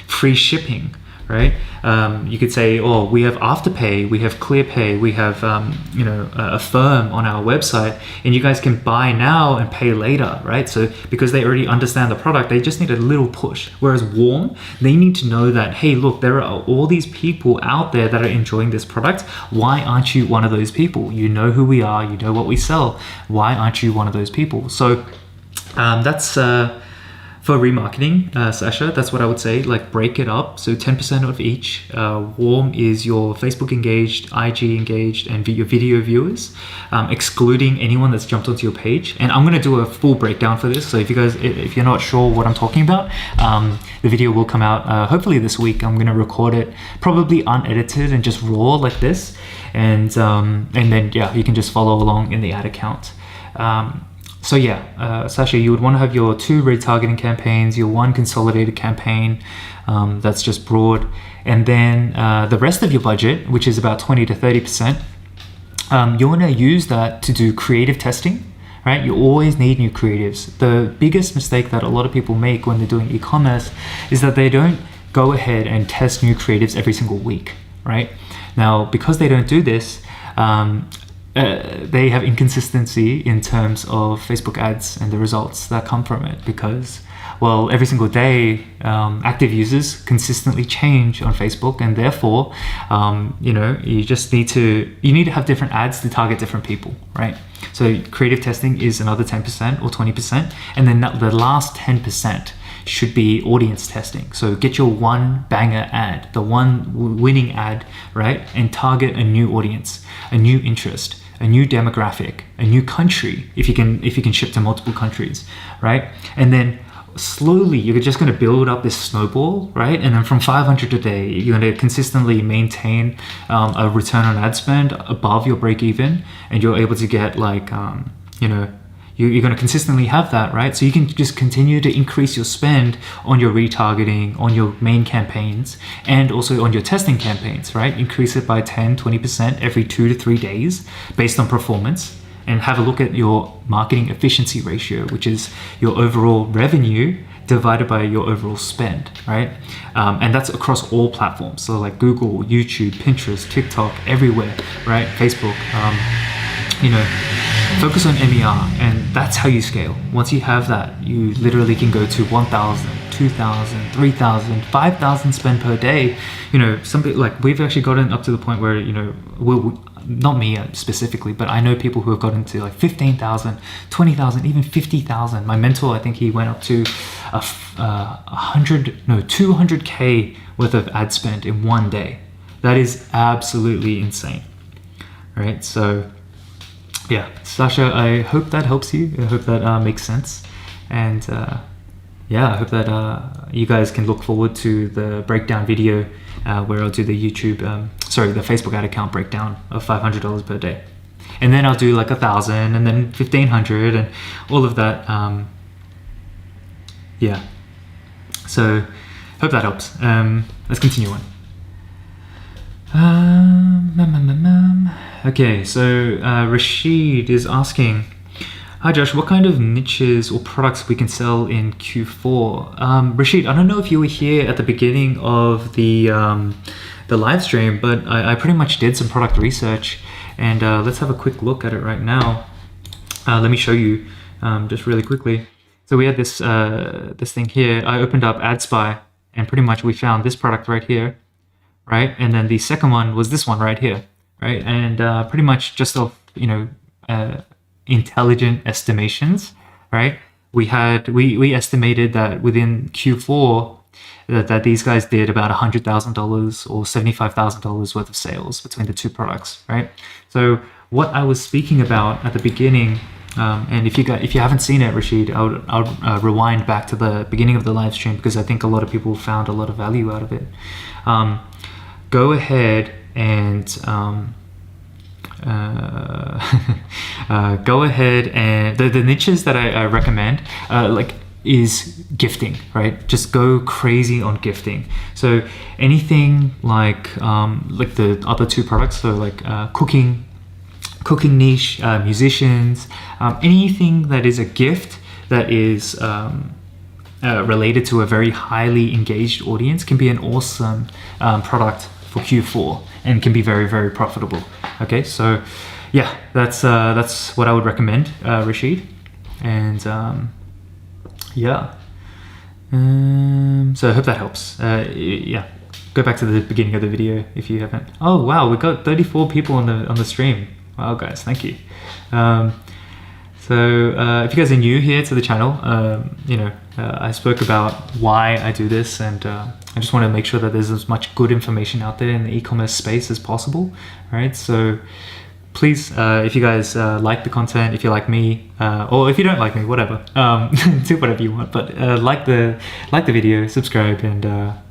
free shipping, right? You could say, oh, we have Afterpay, we have ClearPay, we have Affirm on our website, and you guys can buy now and pay later, right? So because they already understand the product, they just need a little push. Whereas warm, they need to know that, hey, look, there are all these people out there that are enjoying this product. Why aren't you one of those people? You know who we are, you know what we sell. Why aren't you one of those people? So that's for remarketing, Sasha, that's what I would say. Like, break it up. So 10% of each. Warm is your Facebook engaged, IG engaged, and your video viewers, excluding anyone that's jumped onto your page. And I'm gonna do a full breakdown for this. So if you're not sure what I'm talking about, the video will come out hopefully this week. I'm gonna record it, probably unedited and just raw like this, and then you can just follow along in the ad account. So Sasha, you would want to have your 2 retargeting campaigns, your 1 consolidated campaign that's just broad, and then the rest of your budget, which is about 20 to 30%, you want to use that to do creative testing, right? You always need new creatives. The biggest mistake that a lot of people make when they're doing e-commerce is that they don't go ahead and test new creatives every single week, right? Now, because they don't do this, they have inconsistency in terms of Facebook ads and the results that come from it, because, well, every single day active users consistently change on Facebook, and therefore you need to have different ads to target different people, right? So creative testing is another 10% or 20%, and then the last 10% should be audience testing. So get your one banger ad, the one winning ad, right? And target a new audience, a new interest, a new demographic, a new country, if you can ship to multiple countries, right? And then slowly you're just going to build up this snowball, right? And then from 500 a day, you're going to consistently maintain a return on ad spend above your break even, and you're able to get you're going to consistently have that, right? So you can just continue to increase your spend on your retargeting, on your main campaigns, and also on your testing campaigns, right? Increase it by 10, 20% every 2 to 3 days based on performance, and have a look at your marketing efficiency ratio, which is your overall revenue divided by your overall spend, right? And that's across all platforms. So like Google, YouTube, Pinterest, TikTok, everywhere, right? Facebook, focus on MER, and that's how you scale. Once you have that, you literally can go to 1,000, 2,000, 3,000, 5,000 spend per day. Something like we've actually gotten up to the point where, not me specifically, but I know people who have gotten to like 15,000, 20,000, even 50,000. My mentor, I think he went up to 200K worth of ad spend in one day. That is absolutely insane, right? So yeah, Sasha, I hope that helps you. I hope that makes sense. And I hope that you guys can look forward to the breakdown video where I'll do the Facebook ad account breakdown of $500 per day. and then I'll do like 1,000 and then 1,500 and all of that. Yeah, so hope that helps. Let's continue on. Okay, so Rashid is asking, hi Josh, what kind of niches or products we can sell in Q4? Rashid, I don't know if you were here at the beginning of the live stream, but I pretty much did some product research, and let's have a quick look at it right now. Let me show you just really quickly. So we had this this thing here. I opened up AdSpy, and pretty much we found this product right here, right? And then the second one was this one right here, right? And pretty much just off, intelligent estimations, right? We estimated that within Q4 that these guys did about $100,000 or $75,000 worth of sales between the two products, right? So what I was speaking about at the beginning, and if you haven't seen it, Rashid, I'll rewind back to the beginning of the live stream, because I think a lot of people found a lot of value out of it. Go ahead and the niches that I recommend is gifting, right? Just go crazy on gifting. So anything like the other two products, so like cooking niche, musicians, anything that is a gift that is related to a very highly engaged audience can be an awesome product for Q4 and can be very, very profitable. Okay, so yeah, that's what I would recommend, Rashid. And yeah, so I hope that helps. Yeah, go back to the beginning of the video if you haven't. Oh wow, we got 34 people on the stream. Wow, guys, thank you. So if you guys are new here to the channel, I spoke about why I do this, and I just want to make sure that there's as much good information out there in the e-commerce space as possible. All right, so please, if you guys like the content, if you like me, or if you don't like me, whatever, do whatever you want. But like the video, subscribe, and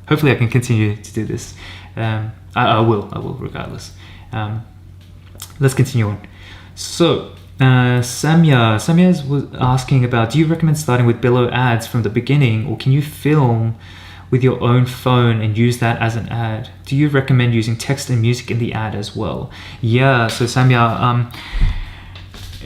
hopefully I can continue to do this. I will regardless. Let's continue on. So Samya was asking about, do you recommend starting with below ads from the beginning, or can you film with your own phone and use that as an ad? Do you recommend using text and music in the ad as well? Yeah, so Samya,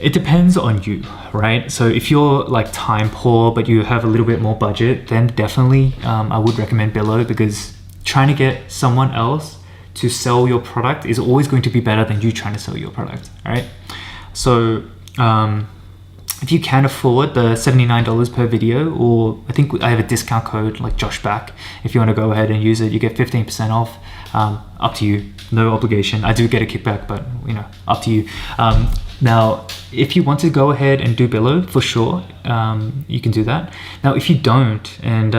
it depends on you, right? So if you're like time poor but you have a little bit more budget, then definitely I would recommend below, because trying to get someone else to sell your product is always going to be better than you trying to sell your product, right? So if you can afford the $79 per video, or I think I have a discount code like JoshBack, if you want to go ahead and use it, you get 15% off. Up to you, no obligation. I do get a kickback, but up to you. Now, if you want to go ahead and do below, for sure, you can do that. Now, if you don't, and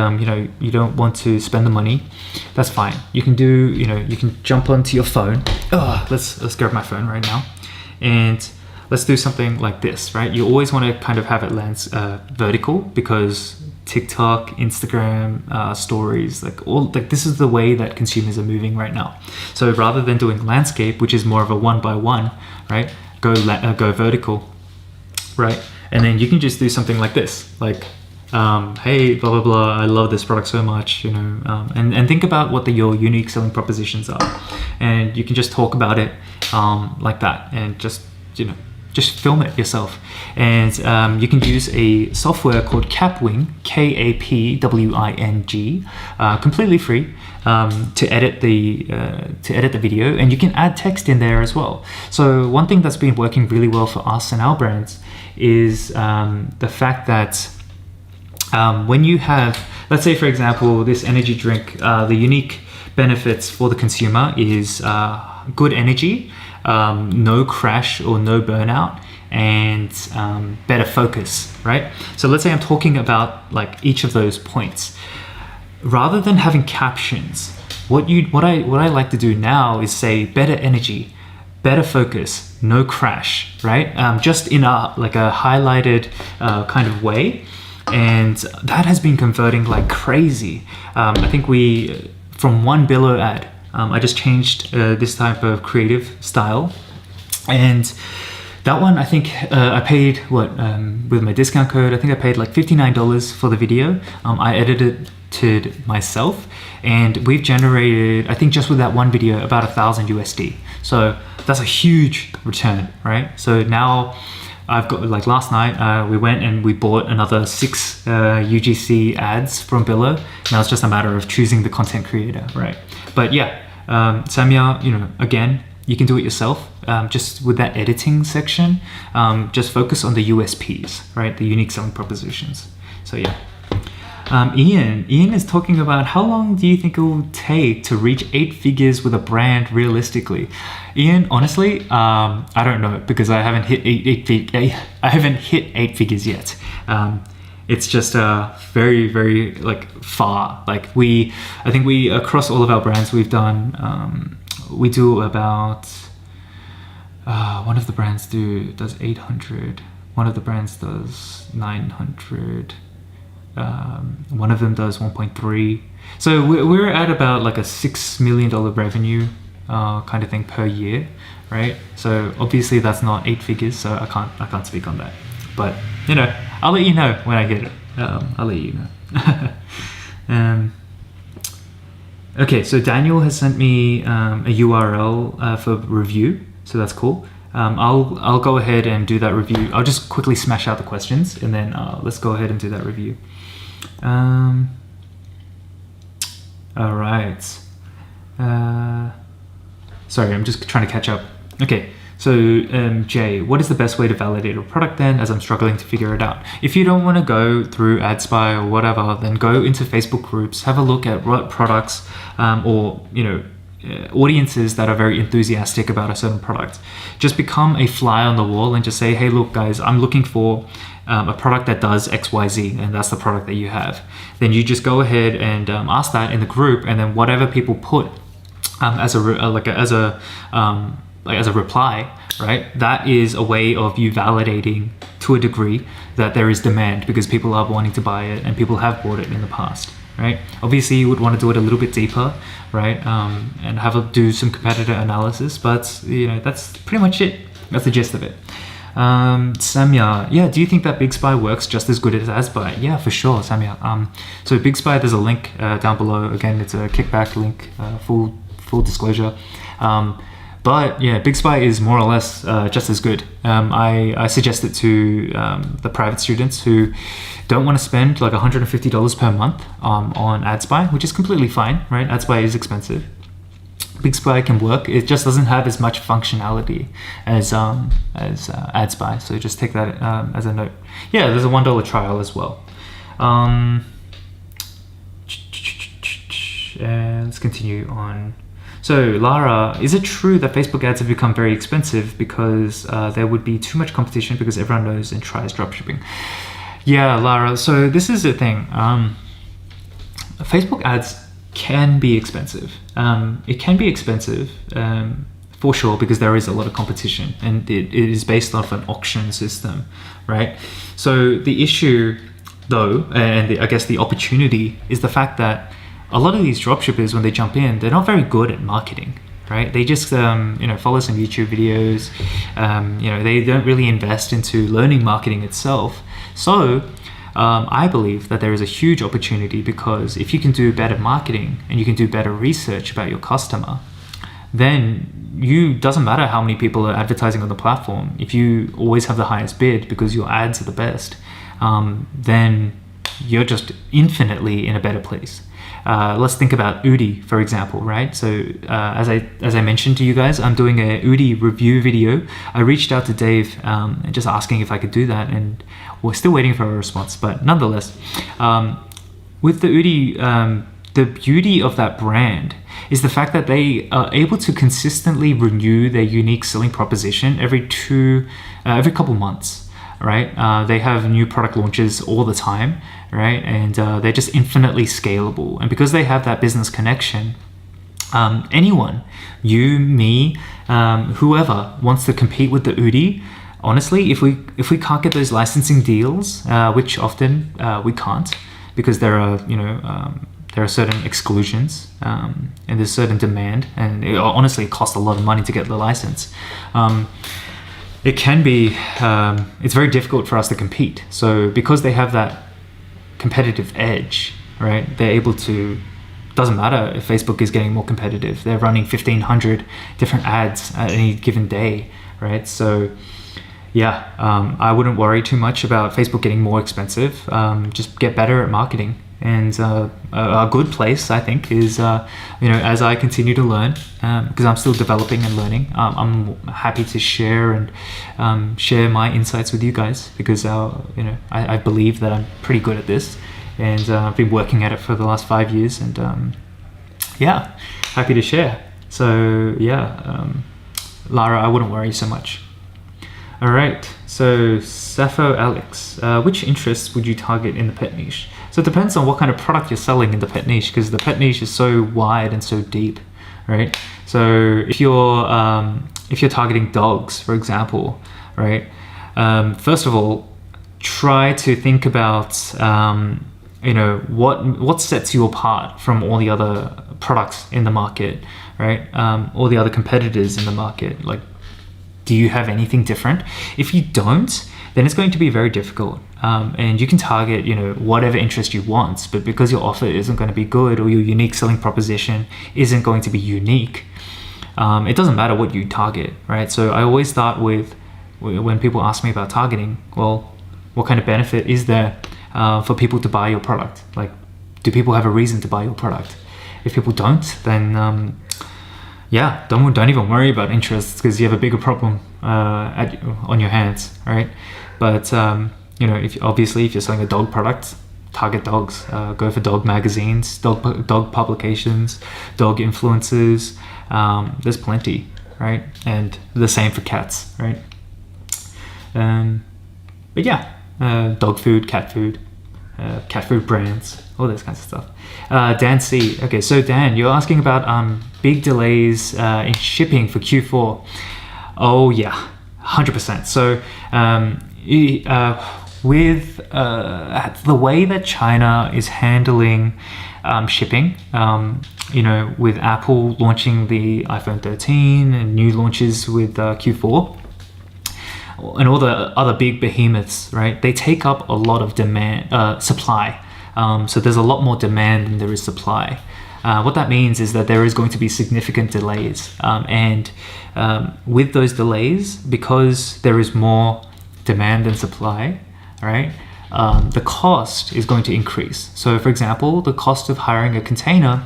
you don't want to spend the money, that's fine. You can do, you can jump onto your phone. Let's grab my phone right now, and let's do something like this, right? You always want to kind of have it vertical, because TikTok, Instagram, stories, this is the way that consumers are moving right now. So rather than doing landscape, which is more of a one by one, right? Go vertical, right? And then you can just do something like this, like, hey, blah, blah, blah, I love this product so much, and think about what your unique selling propositions are. And you can just talk about it like that, and just film it yourself. And you can use a software called Kapwing, Kapwing, completely free, to edit the video, and you can add text in there as well. So one thing that's been working really well for us and our brands is the fact that when you have, let's say for example, this energy drink, the unique benefits for the consumer is good energy, no crash or no burnout, and better focus, right? So let's say I'm talking about like each of those points. Rather than having captions, what I like to do now is say better energy, better focus, no crash, right? Just in a highlighted kind of way, and that has been converting like crazy. I think from one below ad, I just changed this type of creative style, and That one, I think I paid with my discount code, I think I paid like $59 for the video. I edited it myself, and we've generated, I think just with that one video, about 1,000 USD. So that's a huge return, right? So now I've got, like last night, we went and we bought another 6 UGC ads from Billo. Now it's just a matter of choosing the content creator, right? But yeah, Samya, you know, again, you can do it yourself. Just with that editing section, just focus on the USPs, right? The unique selling propositions. So yeah. Ian is talking about how long do you think it will take to reach 8 figures with a brand realistically? Ian, honestly, I don't know, because I haven't hit I haven't hit 8 figures yet. It's just very, very like far. Like I think we across all of our brands we've done. We do about one of the brands does 800. One of the brands does 900. One of them does 1.3. So we're at about like a $6 million revenue kind of thing per year, right? So obviously that's not 8 figures, so I can't speak on that. But you know, I'll let you know when I get it. I'll let you know. Okay, so Daniel has sent me a URL for review, so that's cool. I'll go ahead and do that review. I'll just quickly smash out the questions, and then let's go ahead and do that review. All right. Sorry, I'm just trying to catch up. Okay, so Jay, what is the best way to validate a product then, as I'm struggling to figure it out? If you don't want to go through AdSpy or whatever, then go into Facebook groups, have a look at what products or, you know, audiences that are very enthusiastic about a certain product. Just become a fly on the wall and just say, hey, look guys, I'm looking for a product that does XYZ, and that's the product that you have. Then you just go ahead and ask that in the group, and then whatever people put as a reply, right? That is a way of you validating to a degree that there is demand, because people are wanting to buy it and people have bought it in the past, right? Obviously you would want to do it a little bit deeper, right? And do some competitor analysis, but you know, that's pretty much it. That's the gist of it. Samya, yeah, do you think that Big Spy works just as good as AdSpy? Yeah, for sure, Samya. So Big Spy, there's a link down below. Again, it's a kickback link, full disclosure. But yeah, Big Spy is more or less just as good. I suggest it to the private students who don't want to spend like $150 per month on AdSpy, which is completely fine, right? AdSpy is expensive. Big Spy can work. It just doesn't have as much functionality as AdSpy. So just take that as a note. Yeah, there's a $1 trial as well. And let's continue on. So Lara, is it true that Facebook ads have become very expensive because there would be too much competition because everyone knows and tries dropshipping? Yeah, Lara, so this is the thing. Facebook ads can be expensive. It can be expensive for sure, because there is a lot of competition, and it is based off an auction system, right? So the issue though, and I guess the opportunity, is the fact that a lot of these dropshippers, when they jump in, they're not very good at marketing, right? They just, follow some YouTube videos. They don't really invest into learning marketing itself. So I believe that there is a huge opportunity, because if you can do better marketing and you can do better research about your customer, then doesn't matter how many people are advertising on the platform. If you always have the highest bid because your ads are the best, then you're just infinitely in a better place. Let's think about Udi, for example, right? So as I mentioned to you guys, I'm doing a Udi review video. I reached out to Dave and just asking if I could do that, and we're still waiting for a response. But nonetheless, with the Udi, the beauty of that brand is the fact that they are able to consistently renew their unique selling proposition every couple months, right? They have new product launches all the time, right? And they're just infinitely scalable. And because they have that business connection, anyone, you, me, whoever wants to compete with the Udi, honestly, if we can't get those licensing deals, which often we can't, because there are certain exclusions and there's certain demand, and it honestly costs a lot of money to get the license. it can be, it's very difficult for us to compete. So because they have that competitive edge, right, they're able to, doesn't matter if Facebook is getting more competitive, they're running 1,500 different ads at any given day, right? So yeah, I wouldn't worry too much about Facebook getting more expensive. Just get better at marketing. And a good place, I think, is, as I continue to learn, because I'm still developing and learning, I'm happy to share and share my insights with you guys, because, I believe that I'm pretty good at this. And I've been working at it for the last 5 years. And happy to share. So Lara, I wouldn't worry so much. All right, so Sappho Alex, which interests would you target in the pet niche? So it depends on what kind of product you're selling in the pet niche, because the pet niche is so wide and so deep, right? So if you're targeting dogs, for example, right? First of all, try to think about what sets you apart from all the other products in the market, right? All the other competitors in the market. Like, do you have anything different? If you don't, then it's going to be very difficult. And you can target, whatever interest you want, but because your offer isn't going to be good, or your unique selling proposition isn't going to be unique, it doesn't matter what you target, right? So I always start with, when people ask me about targeting, well, what kind of benefit is there for people to buy your product? Like, do people have a reason to buy your product? If people don't, then don't even worry about interests, because you have a bigger problem on your hands, right? But if you're selling a dog product, target dogs. Go for dog magazines, dog publications, dog influencers. There's plenty, right? And the same for cats, right? Dog food, cat food brands, all those kinds of stuff. Dan C. Okay, so Dan, you're asking about big delays in shipping for Q4. Oh yeah, 100%. So with the way that China is handling shipping, with Apple launching the iPhone 13 and new launches with Q4, and all the other big behemoths, right? They take up a lot of supply. So there's a lot more demand than there is supply. What that means is that there is going to be significant delays. And with those delays, because there is more demand than supply, right? The cost is going to increase. So for example, the cost of hiring a container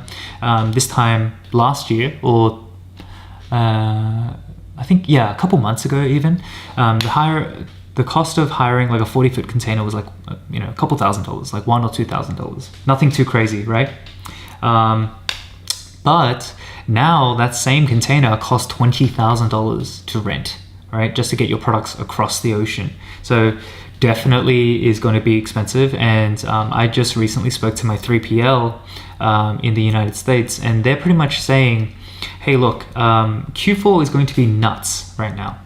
this time last year, or I think, a couple months ago even, the cost of hiring like a 40-foot container was like, a couple $1,000, like $1,000 or $2,000. Nothing too crazy, right? But now that same container costs $20,000 to rent, right? Just to get your products across the ocean. So definitely is going to be expensive. And I just recently spoke to my 3PL in the United States, and they're pretty much saying, hey, look, Q4 is going to be nuts right now.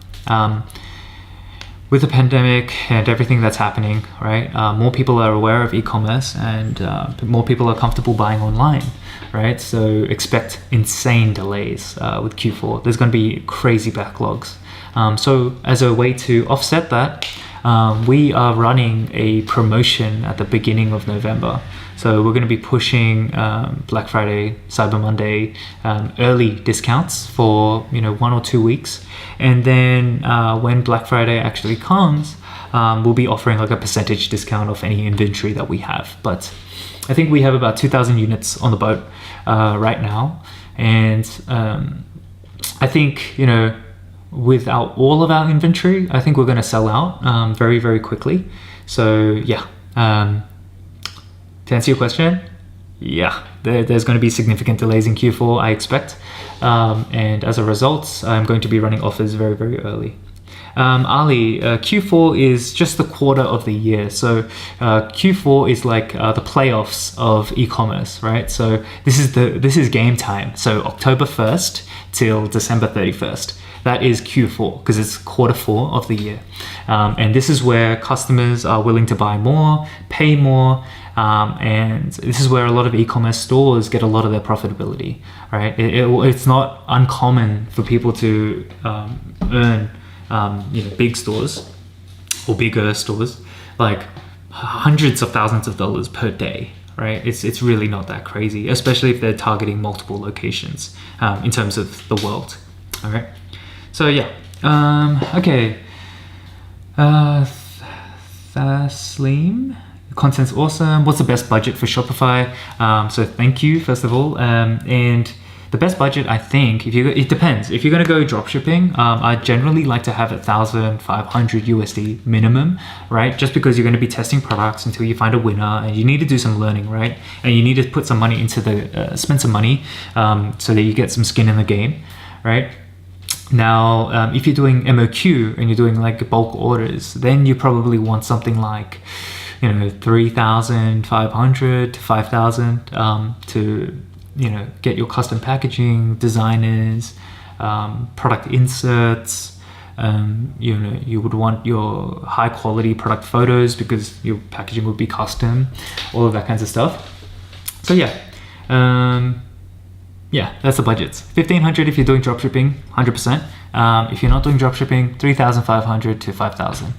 With the pandemic and everything that's happening, right? More people are aware of e-commerce, and more people are comfortable buying online, right? So expect insane delays with Q4. There's going to be crazy backlogs. So as a way to offset that, we are running a promotion at the beginning of November. So we're going to be pushing Black Friday, Cyber Monday, early discounts for 1 or 2 weeks, and then when Black Friday actually comes, we'll be offering like a percentage discount off any inventory that we have. But I think we have about 2,000 units on the boat right now, and I think without all of our inventory, I think we're going to sell out very, very quickly. So yeah. To answer your question, there's going to be significant delays in Q4, I expect. And as a result, I'm going to be running offers very, very early. Ali, Q4 is just the quarter of the year. So Q4 is like the playoffs of e-commerce, right? So this is game time. So October 1st till December 31st. That is Q4, because it's quarter 4 of the year. And this is where customers are willing to buy more, pay more, and this is where a lot of e-commerce stores get a lot of their profitability, right? It's not uncommon for people to earn big stores or bigger stores, like hundreds of thousands of dollars per day, right? It's really not that crazy, especially if they're targeting multiple locations in terms of the world. All right. So yeah. Okay. Thasleem, content's awesome. What's the best budget for Shopify? So thank you, first of all. And the best budget, I think, it depends. If you're going to go dropshipping, I generally like to have 1,500 USD minimum, right? Just because you're going to be testing products until you find a winner, and you need to do some learning, right? And you need to put some money into spend some money so that you get some skin in the game, right? Now, if you're doing MOQ and you're doing like bulk orders, then you probably want something like, 3,500 to 5,000 to get your custom packaging, designers, product inserts. You would want your high quality product photos because your packaging would be custom, all of that kinds of stuff. So yeah, that's the budgets. 1,500 if you're doing dropshipping, 100%. If you're not doing dropshipping, 3,500 to 5,000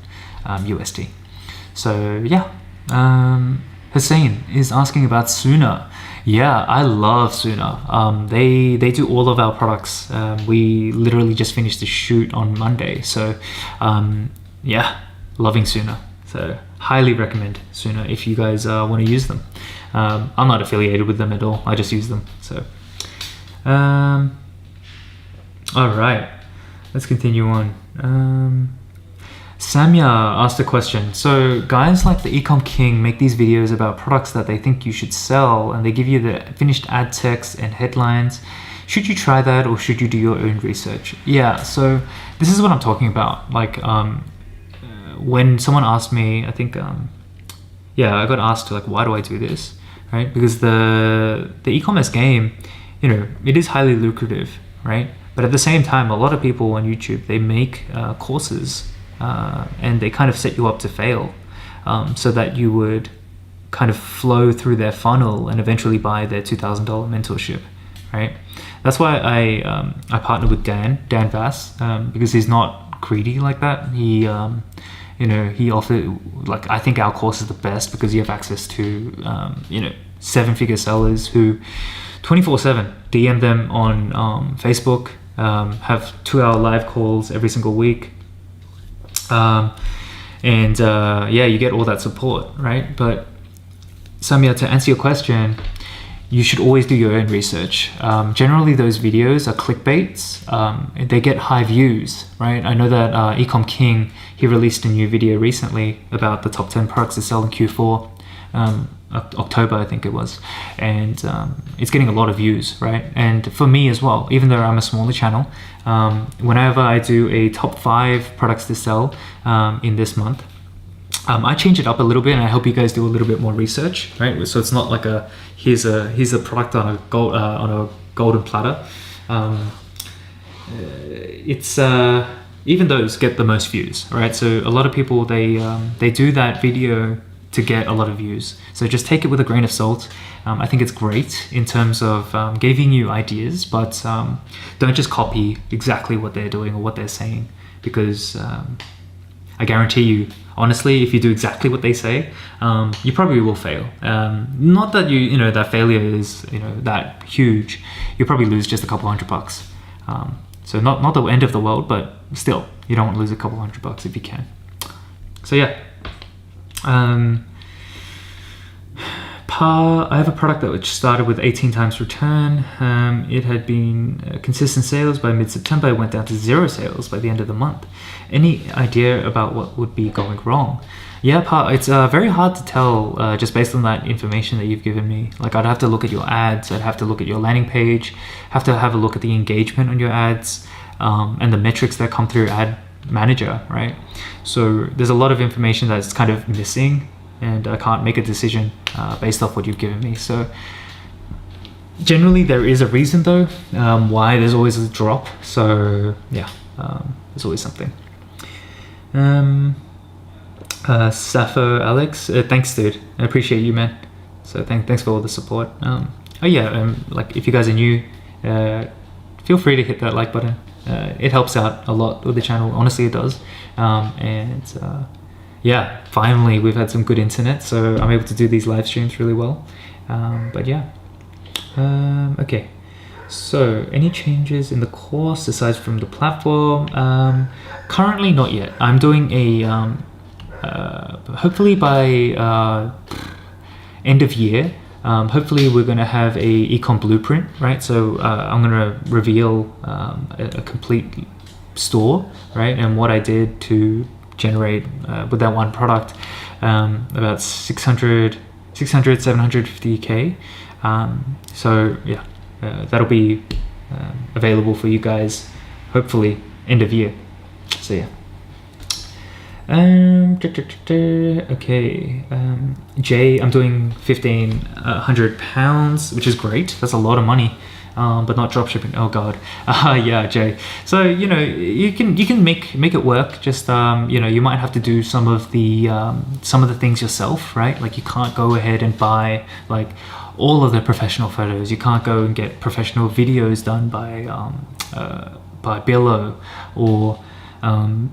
USD. So yeah, Hussein is asking about Suna. Yeah, I love Suna. They do all of our products. We literally just finished the shoot on Monday. So loving Suna. So highly recommend Suna if you guys want to use them. I'm not affiliated with them at all. I just use them. So all right, let's continue on. Samya asked a question. So guys like the Ecom King make these videos about products that they think you should sell, and they give you the finished ad text and headlines. Should you try that, or should you do your own research? Yeah, so this is what I'm talking about. Like when someone asked me, I think I got asked like, why do I do this, right? Because the e-commerce game, it is highly lucrative, right? But at the same time, a lot of people on YouTube, they make courses and they kind of set you up to fail, so that you would kind of flow through their funnel and eventually buy their $2,000 mentorship, right? That's why I partnered with Dan Vass, because he's not greedy like that. He offered, like, I think our course is the best because you have access to 7-figure sellers who 24/7 DM them on Facebook, have 2-hour live calls every single week. You get all that support, right? But Samya, to answer your question, you should always do your own research. Generally, those videos are clickbaits. They get high views, right? I know that Ecom King, he released a new video recently about the top 10 products to sell in Q4, October, I think it was. And it's getting a lot of views, right? And for me as well, even though I'm a smaller channel, whenever I do a top 5 products to sell in this month, I change it up a little bit, and I hope you guys do a little bit more research, right? So it's not like here's a product on a golden platter. It's even those get the most views, right? So a lot of people, they do that video to get a lot of views. So just take it with a grain of salt. I think it's great in terms of giving you ideas, but don't just copy exactly what they're doing or what they're saying, because I guarantee you, honestly, if you do exactly what they say, you probably will fail. Not that that failure is that huge. You'll probably lose just a couple $100. So not the end of the world, but still, you don't want to lose a couple $100 if you can. So yeah. I have a product that started with 18 times return. It had been consistent sales by mid-September. It went down to 0 sales by the end of the month. Any idea about what would be going wrong? Yeah, it's very hard to tell just based on that information that you've given me. Like, I'd have to look at your ads. I'd have to look at your landing page. Have to have a look at the engagement on your ads and the metrics that come through Ad Manager, right? So there's a lot of information that's kind of missing, and I can't make a decision based off what you've given me. So generally there is a reason though why there's always a drop. So yeah, there's always something. Sappho Alex, thanks dude, I appreciate you, man. So thanks for all the support. Like if you guys are new, feel free to hit that like button. it helps out a lot with the channel. Honestly, it does. Yeah, finally we've had some good internet, so I'm able to do these live streams really well. But yeah, okay. So any changes in the course aside from the platform? Currently not yet. I'm doing a hopefully by end of year. Hopefully we're going to have a ecom blueprint, right? So I'm going to reveal a complete store, right? And what I did to generate with that one product about 750K. So yeah, that'll be available for you guys hopefully end of year. So yeah. Okay, Jay, I'm doing 1,500 pounds, which is great. That's a lot of money, but not drop shipping. Oh god. Yeah, Jay. So you know you can make it work. Just you know, you might have to do some of the things yourself, right? Like you can't go ahead and buy like all of the professional photos. You can't go and get professional videos done by Billo, or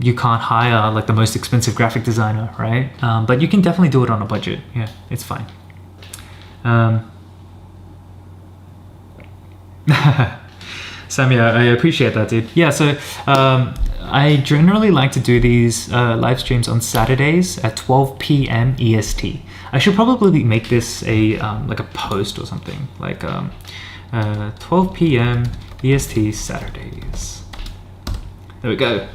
you can't hire like the most expensive graphic designer, right? But you can definitely do it on a budget. Yeah, it's fine. Samia, I appreciate that, dude. Yeah, so I generally like to do these live streams on Saturdays at 12 p.m. EST. I should probably make this a like a post or something, like 12 p.m. EST Saturdays. There we go.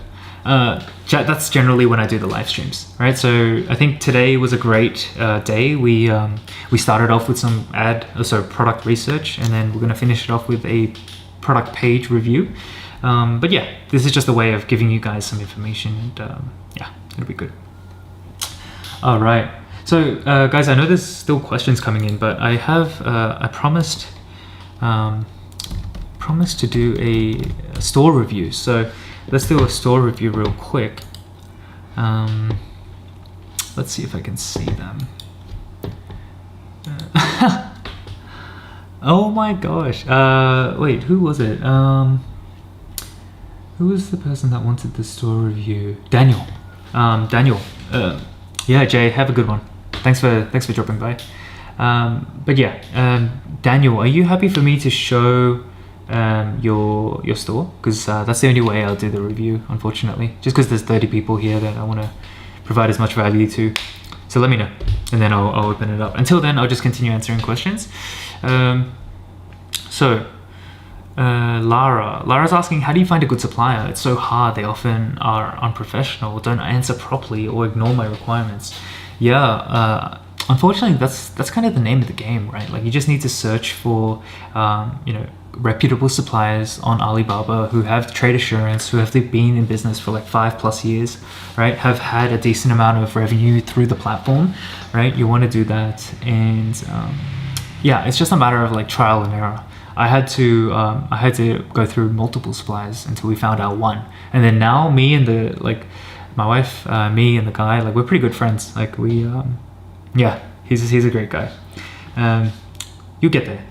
Chat, that's generally when I do the live streams, right? So I think today was a great day. We started off with some product research, and then we're going to finish it off with a product page review. But yeah, this is just a way of giving you guys some information, and yeah, it'll be good. All right. So guys, I know there's still questions coming in, but I have I promised to do a store review. So let's do a store review real quick. Let's see if I can see them. Oh my gosh. Wait, who was it? Who was the person that wanted the store review? Daniel. Daniel. Yeah, Jay, have a good one. Thanks for dropping by. But yeah, Daniel, are you happy for me to show your store? Because that's the only way I'll do the review, unfortunately, just because there's 30 people here that I want to provide as much value to. So let me know, and then I'll open it up. Until then, I'll just continue answering questions. Lara's asking, how do you find a good supplier? It's so hard. They often are unprofessional, don't answer properly, or ignore my requirements. Yeah, unfortunately, that's kind of the name of the game, right? Like you just need to search for reputable suppliers on Alibaba who have trade assurance, who have been in business for like 5+ years, right? Have had a decent amount of revenue through the platform, right? You want to do that, and yeah, it's just a matter of like trial and error. I had to go through multiple suppliers until we found out one, and then now me and my wife, me and the guy, like we're pretty good friends. Like we, yeah, he's a great guy. You get there.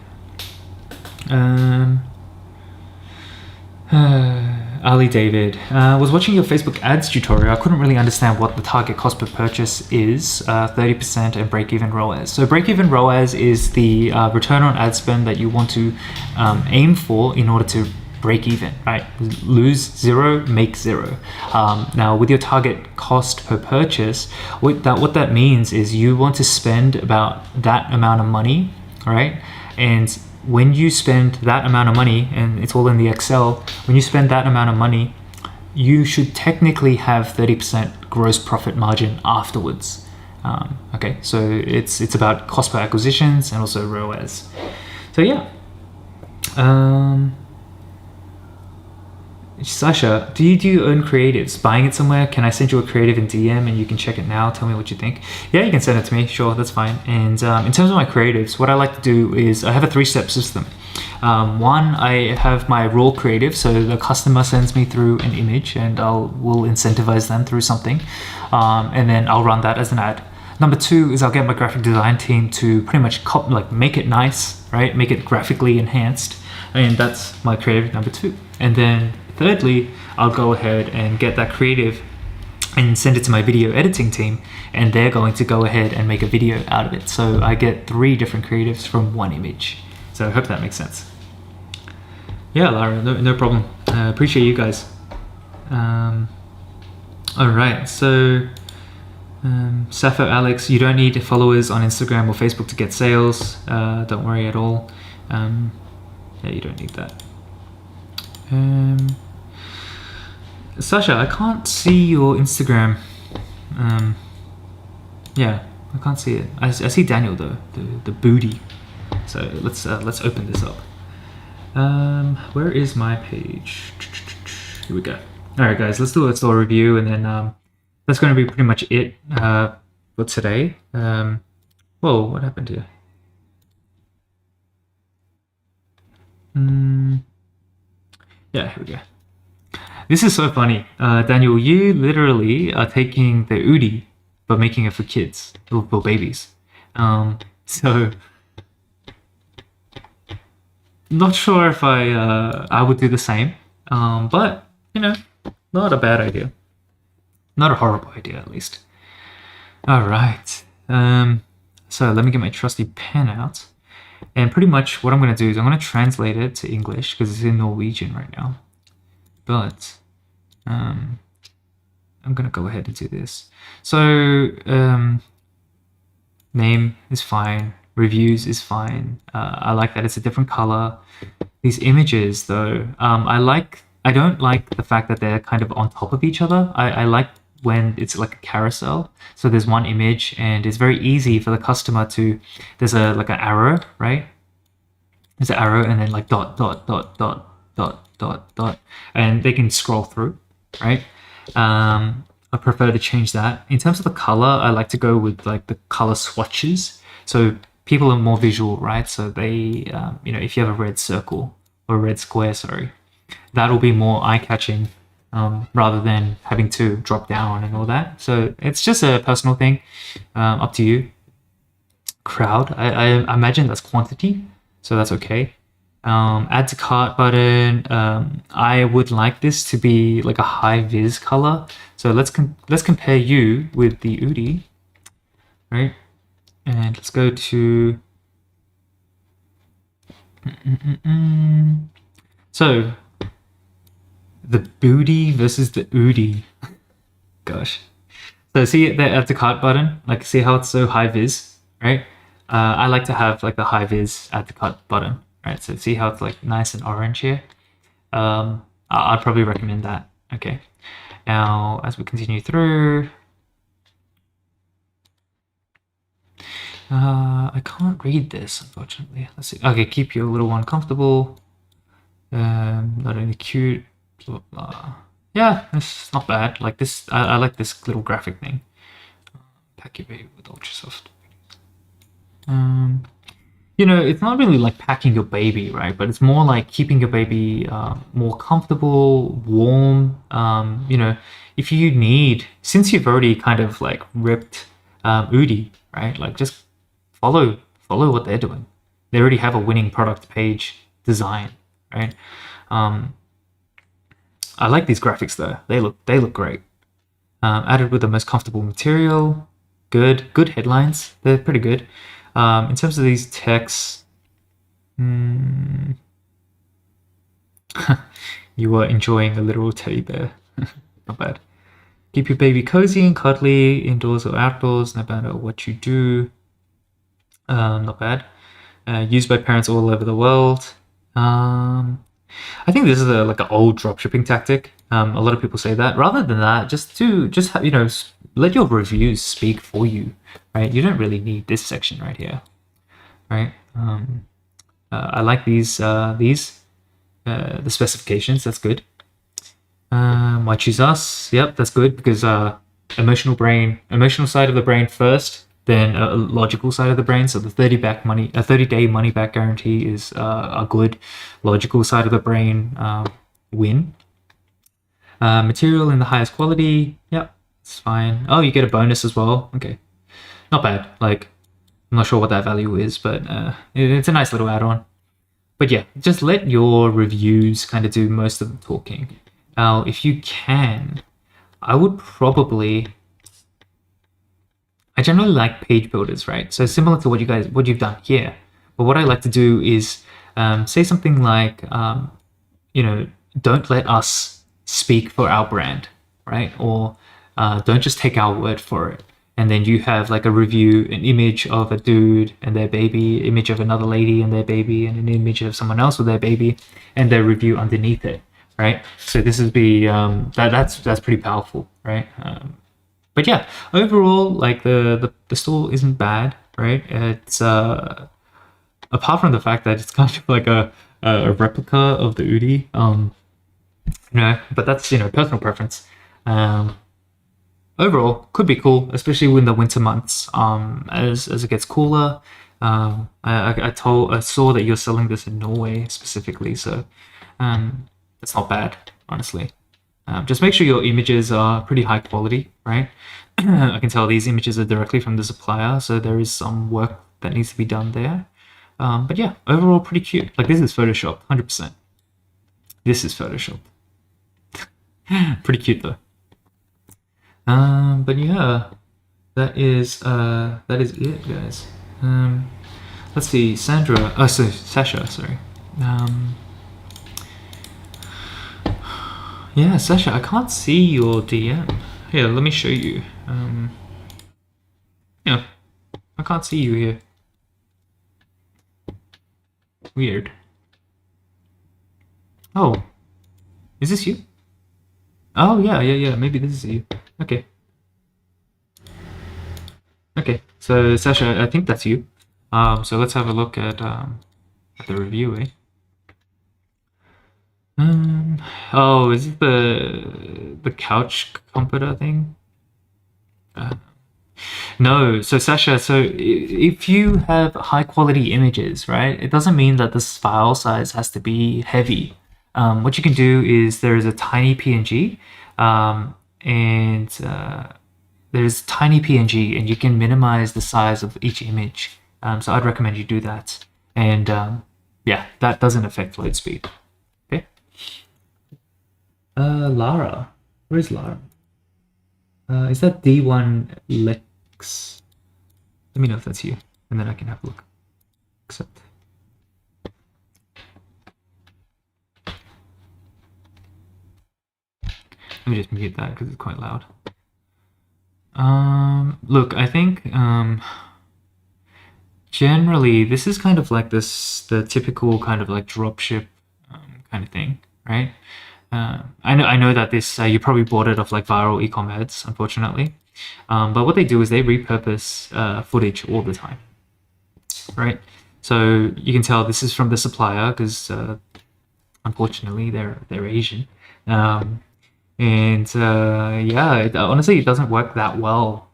Ali David, was watching your Facebook ads tutorial. I couldn't really understand what the target cost per purchase is, 30% and break-even ROAS. So break-even ROAS is the return on ad spend that you want to aim for in order to break even, right? Lose zero, make zero. Now with your target cost per purchase, what that means is you want to spend about that amount of money, right? And when you spend that amount of money, and it's all in the Excel, when you spend that amount of money, you should technically have 30% gross profit margin afterwards. Okay, so it's about cost per acquisitions and also ROAS. So yeah. Sasha, do you own creatives? Buying it somewhere? Can I send you a creative in DM and you can check it now? Tell me what you think. Yeah, you can send it to me. Sure, that's fine. And in terms of my creatives, what I like to do is I have a 3-step system. One, I have my raw creative, so the customer sends me through an image and we'll incentivize them through something, and then I'll run that as an ad. Number 2 is I'll get my graphic design team to pretty much make it nice, right? Make it graphically enhanced, and that's my creative number 2. And then Thirdly, I'll go ahead and get that creative and send it to my video editing team, and they're going to go ahead and make a video out of it. So I get 3 different creatives from one image. So I hope that makes sense. Yeah, Lara, no problem. Appreciate you guys. All right, so Sappho Alex, you don't need followers on Instagram or Facebook to get sales. Don't worry at all. Yeah, you don't need that. Sasha, I can't see your Instagram. Yeah, I can't see it. I see Daniel though, the booty. So let's open this up. Where is my page? Here we go. All right, guys, let's do a store review, and then that's going to be pretty much it for today. Whoa, what happened here? Yeah, here we go. This is so funny. Daniel, you literally are taking the Udi but making it for kids, for babies. So not sure if I would do the same, but you know, not a bad idea. Not a horrible idea, at least. All right. So let me get my trusty pen out. And pretty much what I'm going to do is I'm going to translate it to English because it's in Norwegian right now. But I'm going to go ahead and do this. So name is fine. Reviews is fine. I like that it's a different color. These images, though, I don't like the fact that they're kind of on top of each other. I like when it's like a carousel. So there's one image, and it's very easy for the customer to. There's like an arrow, right? There's an arrow, and then like dot dot dot dot dot dot dot, and they can scroll through, right? I prefer to change that. In terms of the color, I like to go with like the color swatches. So people are more visual, right? So they, if you have a red circle or a red square, sorry, that'll be more eye-catching rather than having to drop down and all that. So it's just a personal thing, up to you. Crowd, I imagine that's quantity, so that's okay. Add to cart button. I would like this to be like a high vis color. So let's compare you with the Udi, right? And let's go to. So the booty versus the Udi. Gosh. So see the add to cart button. Like see how it's so high vis, right? I like to have like the high vis add to cart button. Right, so see how it's like nice and orange here? I'd probably recommend that. Okay. Now, as we continue through, I can't read this, unfortunately. Let's see. Okay, keep your little one comfortable. Not only cute, blah, blah. Yeah, it's not bad. Like this, I like this little graphic thing. Pack your baby with ultra soft. It's not really like packing your baby, right? But it's more like keeping your baby more comfortable, warm. If you need, since you've already kind of like ripped Udi, right? Like just follow what they're doing. They already have a winning product page design, right? I like these graphics though. They look great. Added with the most comfortable material. Good headlines. They're pretty good. In terms of these texts, you are enjoying a literal teddy bear. Not bad. Keep your baby cozy and cuddly, indoors or outdoors, no matter what you do. Not bad. Used by parents all over the world. I think this is like an old dropshipping tactic. A lot of people say that. Rather than that, just let your reviews speak for you, right? You don't really need this section right here, right? I like these the specifications. That's good. Why choose us? Yep, that's good because emotional side of the brain first, then a logical side of the brain. So the 30-day money back guarantee is a good logical side of the brain win. Material in the highest quality. Yep. It's fine. Oh, you get a bonus as well. Okay. Not bad. Like, I'm not sure what that value is, but it's a nice little add-on. But yeah, just let your reviews kind of do most of the talking. Now, if you can, I would probably. I generally like page builders, right? So similar to what you've done here. But what I like to do is say something like, don't let us speak for our brand, right? Or don't just take our word for it. And then you have like a review, an image of a dude and their baby, image of another lady and their baby, and an image of someone else with their baby, and their review underneath it, right? So this is that's pretty powerful, right? But yeah, overall, like the store isn't bad, right? It's apart from the fact that it's kind of like a replica of the Udi, but that's personal preference. Overall, could be cool, especially in the winter months. As it gets cooler. I saw that you're selling this in Norway specifically, so that's not bad, honestly. Just make sure your images are pretty high quality, right? I can tell these images are directly from the supplier, so there is some work that needs to be done there. But yeah, overall pretty cute. Like, this is Photoshop, 100%. This is Photoshop. Pretty cute though. But yeah, that is it, guys. Let's see, Sasha, sorry. Yeah, Sasha, I can't see your DM. Here, let me show you. Yeah, I can't see you here. Weird. Oh, is this you? Oh, yeah, maybe this is you. Okay. Okay, so Sasha, I think that's you. So let's have a look at the review, eh? Oh, is it the couch comforter thing? No, so Sasha, if you have high quality images, right, it doesn't mean that this file size has to be heavy. What you can do is there's a tiny PNG, and there's tiny PNG, and you can minimize the size of each image. So I'd recommend you do that. And yeah, that doesn't affect load speed. Okay. Lara, where's Lara? Is that D1 Lex? Let me know if that's you, and then I can have a look. Accept. Let me just mute that because it's quite loud. Look, I think generally this is kind of like the typical kind of like dropship kind of thing, right? I know that this you probably bought it off like viral ecom ads, unfortunately. But what they do is they repurpose footage all the time, right? So you can tell this is from the supplier because unfortunately they're Asian. Yeah, honestly, it doesn't work that well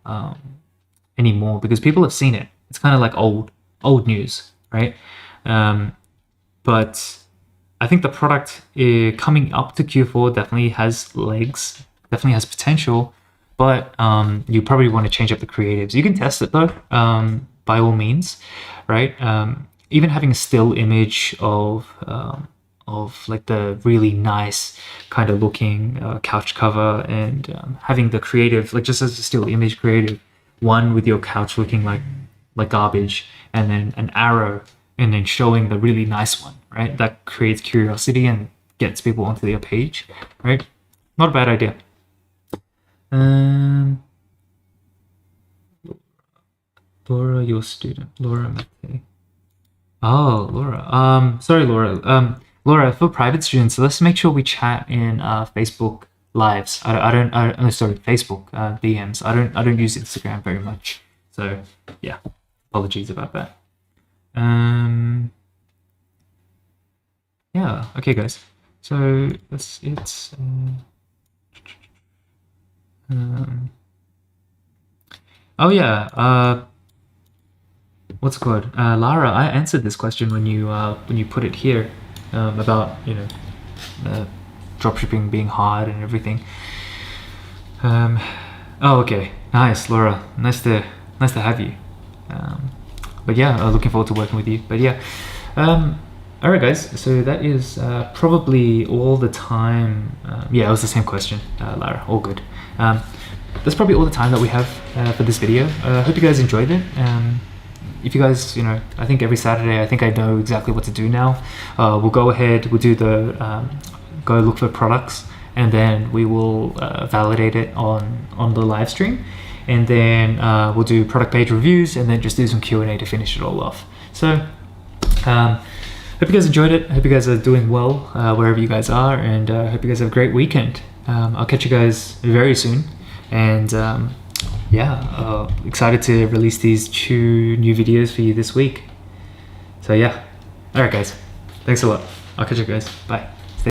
anymore because people have seen it. It's kind of like old news, right? But I think the product coming up to Q4 definitely has legs, definitely has potential, but you probably want to change up the creatives. You can test it though, by all means, right? Even having a still image of like the really nice kind of looking couch cover, and having the creative, like just as a still image creative, one with your couch looking like garbage, and then an arrow, and then showing the really nice one, right? That creates curiosity and gets people onto your page, right? Not a bad idea. Laura, your student, Laura Mate. Oh, Laura. Sorry, Laura. Laura, for private students, let's make sure we chat in Facebook lives. Sorry, Facebook DMs. I don't use Instagram very much, so yeah, apologies about that. Yeah. Okay, guys. So it's. Oh yeah. What's it called? Lara, I answered this question when you put it here about dropshipping being hard and everything. Oh, okay, nice, Laura. Nice to have you. But yeah, looking forward to working with you. But yeah, All right, guys. So that is probably all the time. Yeah, it was the same question, Lara. All good. That's probably all the time that we have for this video. I hope you guys enjoyed it. If you guys, I think every Saturday, I think I know exactly what to do now. We'll go ahead, we'll do the, go look for products, and then we will validate it on the live stream. And then we'll do product page reviews, and then just do some Q&A to finish it all off. So, hope you guys enjoyed it. Hope you guys are doing well wherever you guys are, and hope you guys have a great weekend. I'll catch you guys very soon. And excited to release these 2 new videos for you this week. So yeah, all right guys, thanks a lot. I'll catch you guys. Bye.